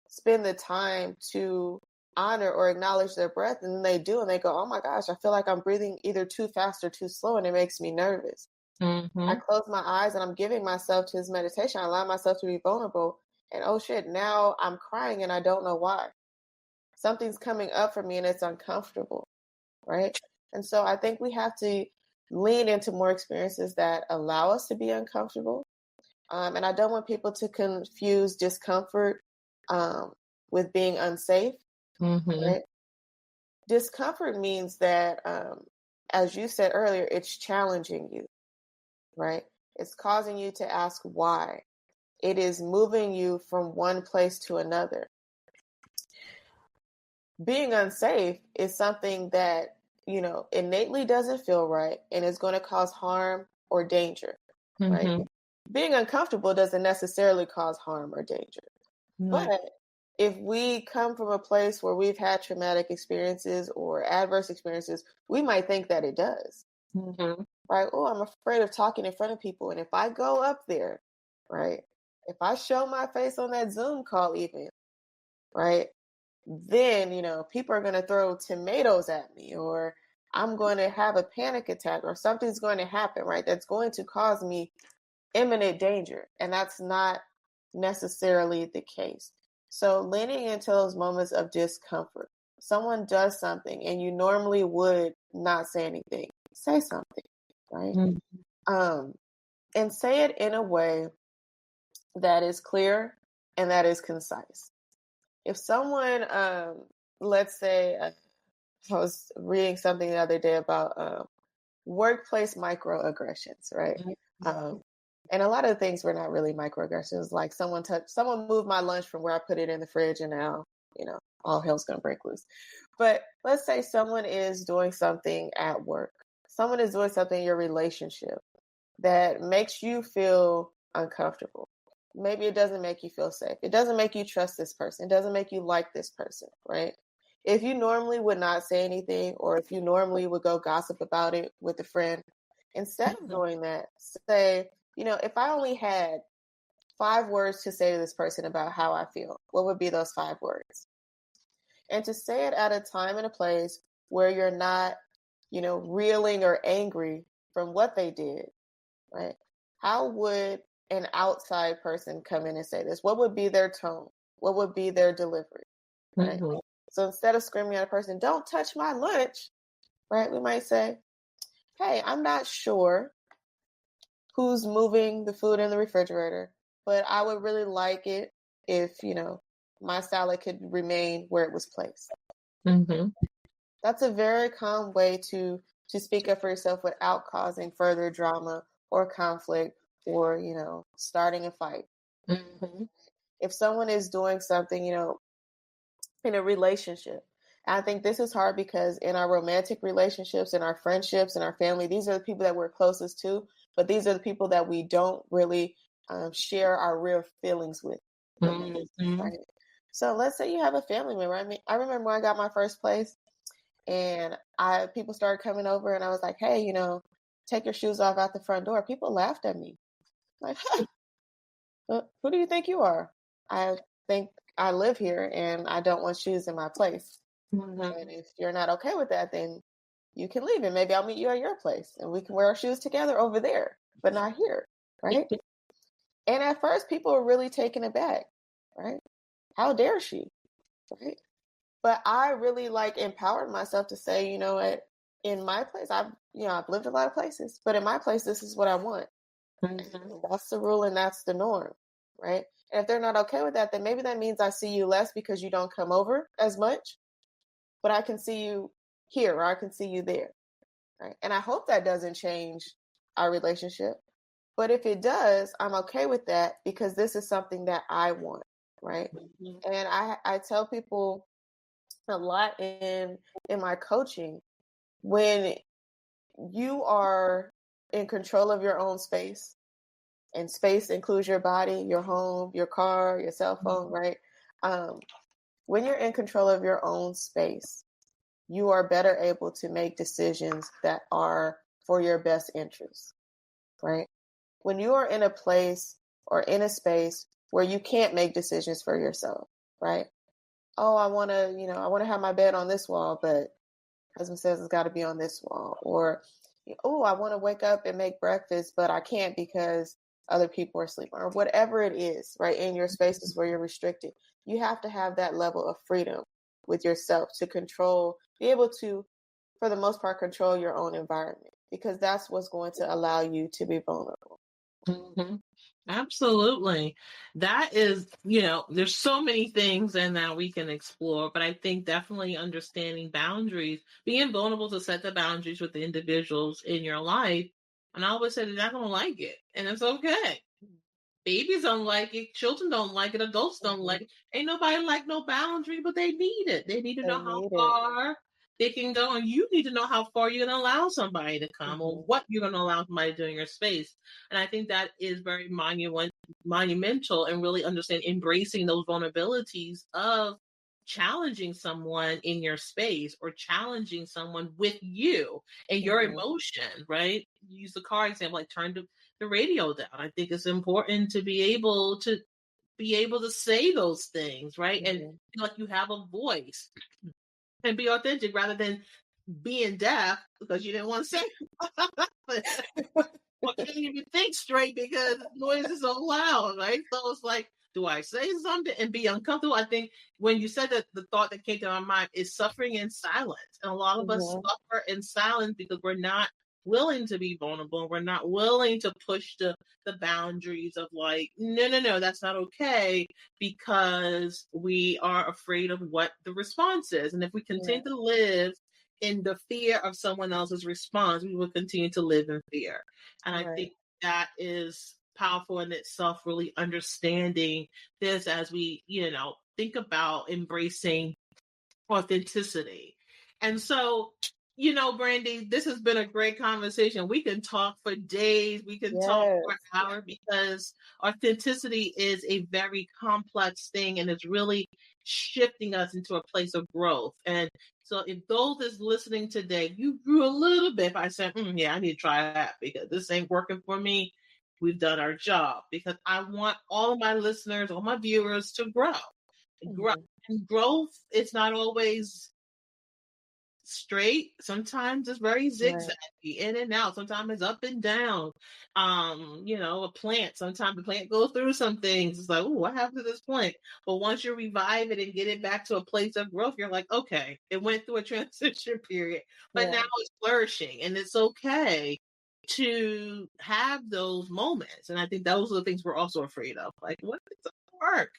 spend the time to honor or acknowledge their breath. And then they do, and they go, oh my gosh, I feel like I'm breathing either too fast or too slow. And it makes me nervous. I Mm-hmm. close my eyes and I'm giving myself to this meditation. I allow myself to be vulnerable. And oh shit, now I'm crying and I don't know why. Something's coming up for me and it's uncomfortable, right? And so I think we have to lean into more experiences that allow us to be uncomfortable. And I don't want people to confuse discomfort with being unsafe, Mm-hmm. right? Discomfort means that, as you said earlier, it's challenging you, right? It's causing you to ask why. It is moving you from one place to another. Being unsafe is something that, innately doesn't feel right and is going to cause harm or danger, right? Mm-hmm. Being uncomfortable doesn't necessarily cause harm or danger. Right. But if we come from a place where we've had traumatic experiences or adverse experiences, we might think that it does, Mm-hmm. right? Oh, I'm afraid of talking in front of people. And if I go up there, right, if I show my face on that Zoom call, even, right, then, people are going to throw tomatoes at me, or I'm going to have a panic attack, or something's going to happen, right? That's going to cause me imminent danger. And that's not necessarily the case. So leaning into those moments of discomfort, someone does something and you normally would not say anything, say something, right? Mm-hmm. And say it in a way that is clear and that is concise. If someone, let's say, I was reading something the other day about workplace microaggressions, right? Um, and a lot of things were not really microaggressions. Like someone moved my lunch from where I put it in the fridge, and now, all hell's gonna break loose. But let's say someone is doing something at work. Someone is doing something in your relationship that makes you feel uncomfortable. Maybe it doesn't make you feel safe. It doesn't make you trust this person. It doesn't make you like this person, right? If you normally would not say anything, or if you normally would go gossip about it with a friend, instead of doing that, say, if I only had 5 words to say to this person about how I feel, what would be those 5 words? And to say it at a time and a place where you're not, reeling or angry from what they did, right? How would an outside person come in and say this? What would be their tone? What would be their delivery, right? Mm-hmm. So instead of screaming at a person, don't touch my lunch, right? We might say, hey, I'm not sure who's moving the food in the refrigerator, but I would really like it if, my salad could remain where it was placed. Mm-hmm. That's a very calm way to speak up for yourself without causing further drama or conflict or, starting a fight. Mm-hmm. If someone is doing something, in a relationship, I think this is hard because in our romantic relationships, in our friendships, in our family, these are the people that we're closest to, but these are the people that we don't really share our real feelings with the most, Mm-hmm. right? So let's say you have a family member. I mean, I remember when I got my first place and people started coming over and I was like, hey, take your shoes off out the front door. People laughed at me. Like, who do you think you are? I think I live here and I don't want shoes in my place. Mm-hmm. And if you're not okay with that, then you can leave and maybe I'll meet you at your place and we can wear our shoes together over there, but not here. Right. And at first, people were really taken aback. Right. How dare she? Right. But I really like empowered myself to say, you know what, in my place, I've lived a lot of places, but in my place, this is what I want. Mhm. That's the rule and that's the norm, right? And if they're not okay with that, then maybe that means I see you less because you don't come over as much, but I can see you here or I can see you there, right? And I hope that doesn't change our relationship. But if it does, I'm okay with that because this is something that I want, right? Mhm. And I tell people a lot in my coaching, when you are in control of your own space, and space includes your body, your home, your car, your cell phone, right? Um, when you're in control of your own space, you are better able to make decisions that are for your best interest, right? When you are in a place or in a space where you can't make decisions for yourself, right? Oh, I want to have my bed on this wall, but husband says it's got to be on this wall. Or, oh, I want to wake up and make breakfast, but I can't because other people are sleeping, or whatever it is, right? In your spaces where you're restricted, you have to have that level of freedom with yourself to control, be able to, for the most part, control your own environment, because that's what's going to allow you to be vulnerable. Mhm. Absolutely. That is, there's so many things in that we can explore, but I think definitely understanding boundaries, being vulnerable to set the boundaries with the individuals in your life. And I always say they're not going to like it, and it's okay. Babies don't like it, children don't like it, adults don't like Mhm. it. Ain't nobody like no boundary, but they need it. They need to They know how need it. far they can go, and you need to know how far you're going to allow somebody to come or Hmm. what you're going to allow somebody to do in your space. And I think that is very monumental and really understand embracing those vulnerabilities of challenging someone in your space or challenging someone with you and your Hmm. emotion, right? Use the car example, like turn the radio down. I think it's important to be able to say those things, right? And Hmm. feel like you have a voice and be authentic rather than being deaf because you didn't want to say or can't even think straight because the noise is so loud, right? So it's like, do I say something and be uncomfortable? I think when you said that, the thought that came to my mind is suffering in silence. And a lot of us Hmm. suffer in silence because we're not willing to be vulnerable. We're not willing to push the boundaries of like, no, no, no, that's not okay, because we are afraid of what the response is. And if we continue Right. to live in the fear of someone else's response, we will continue to live in fear. And I Right. think that is powerful in itself, really understanding this as we, think about embracing authenticity. And so, Brandy, this has been a great conversation. We can talk for days, we can talk for Yes. an hour, because authenticity is a very complex thing and it's really shifting us into a place of growth. And so, if those is listening today, you grew a little bit by saying, yeah, I need to try that because this ain't working for me. We've done our job, because I want all of my listeners, all my viewers to grow. Hmm. And growth is not always straight. Sometimes it's very Right. zigzaggy, in and out. Sometimes it's up and down. A plant, sometimes the plant goes through some things. It's like, oh, what happened to this plant? But once you revive it and get it back to a place of growth, you're like, okay, it went through a transition period, but Yeah. now it's flourishing, and it's okay to have those moments. And I think those are the things we're also afraid of. Like, what is it work?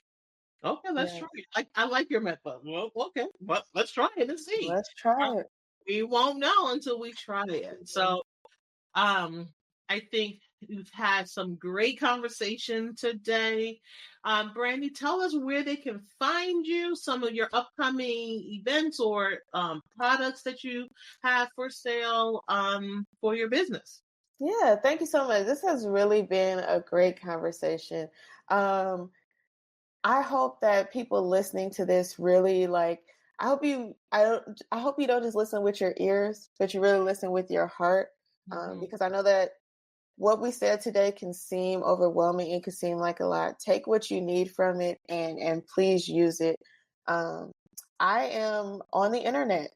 Okay, let's Yeah. try it. I like your method. Well, okay, well, let's try it and see. Let's try it. We won't know until we try it. Mhm. So, um, I think we've had some great conversation today. Brandy, tell us where they can find you, some of your upcoming events or products that you have for sale for your business. Yeah, thank you so much. This has really been a great conversation. Um, I hope that people listening to this really like. I hope you don't just listen with your ears, but you really listen with your heart, Mhm. because I know that what we said today can seem overwhelming. It can seem like a lot. Take what you need from it and please use it. Um, I am on the internet.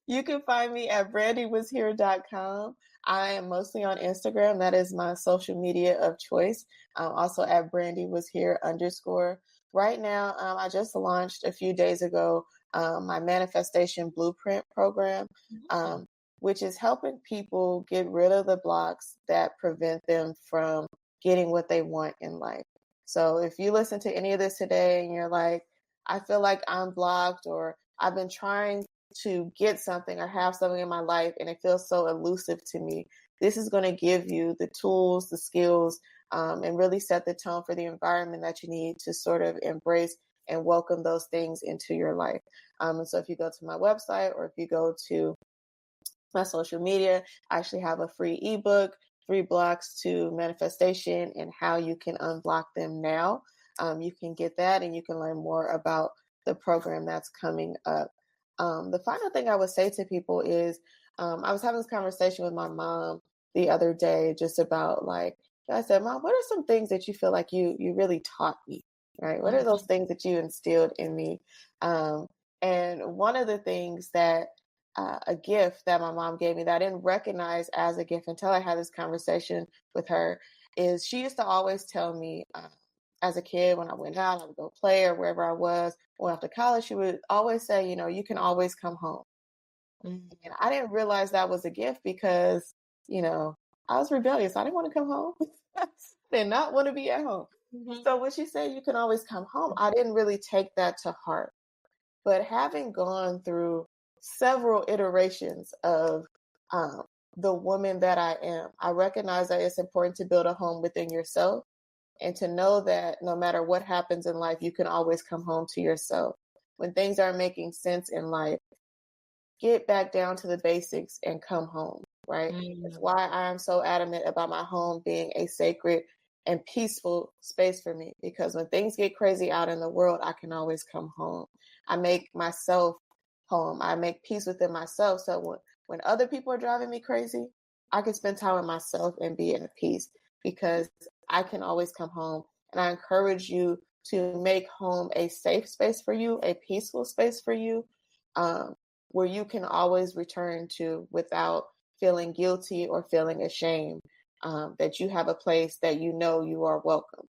You can find me at brandywashere.com. I am mostly on Instagram. That is my social media of choice. Also at brandywashere_. Right now, I just launched a few days ago my manifestation blueprint program, um, which is helping people get rid of the blocks that prevent them from getting what they want in life. So if you listen to any of this today and you're like, I feel like I'm blocked, or I've been trying to get something or have something in my life and it feels so elusive to me, this is going to give you the tools, the skills, and really set the tone for the environment that you need to sort of embrace and welcome those things into your life. And so if you go to my website or if you go to my social media, I actually have a free ebook, 3 blocks to manifestation and how you can unblock them now. You can get that and you can learn more about the program that's coming up. The final thing I would say to people is I was having this conversation with my mom the other day just about like, I said, Mom, what are some things that you feel like you really taught me, right? What are those things that you instilled in me? And one of the things that a gift that my mom gave me that I didn't recognize as a gift until I had this conversation with her is she used to always tell me as a kid when I went out, I would go play or wherever I was. When after college, she would always say, you know, you can always come home. And I didn't realize that was a gift because, you know, I was rebellious. I didn't want to come home. I did not want to be at home. So when she said you can always come home, I didn't really take that to heart. But having gone through several iterations of the woman that I am, I recognize that it's important to build a home within yourself and to know that no matter what happens in life, you can always come home to yourself. When things aren't making sense in life, get back down to the basics and come home, right? It's why I'm so adamant about my home being a sacred and peaceful space for me, because when things get crazy out in the world, I can always come home. I make myself home. I make peace within myself. So when other people are driving me crazy, I can spend time with myself and be at peace because I can always come home. And I encourage you to make home a safe space for you, a peaceful space for you, where you can always return to without feeling guilty or feeling ashamed, that you have a place that you know you are welcome.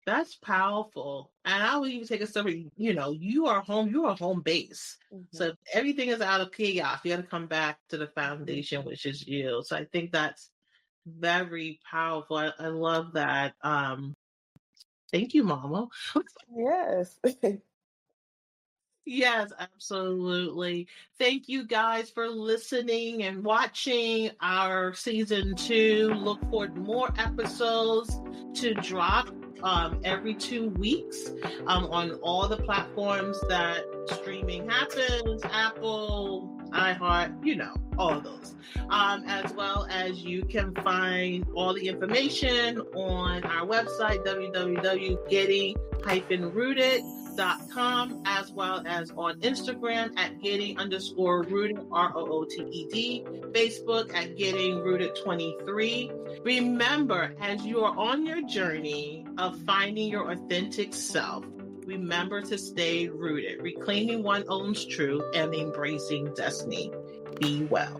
That's powerful. And I would even take a step, you know, you are home base. So if everything is out of chaos, you got to come back to the foundation, which is you. So I think that's very powerful. I love that. Thank you, Mama. Yes. Yes, absolutely. Thank you guys for listening and watching our season 2. Look for more episodes to drop every 2 weeks on all the platforms that streaming happens, Apple, iHeart, you know, all of those. As well as you can find all the information on our website, www.getting-rooted.com, as well as on Instagram at getting_rooted, ROOTED, Facebook at getting rooted 23. Remember, as you are on your journey of finding your authentic self, remember to stay rooted, reclaiming one's own truth and embracing destiny. Be well.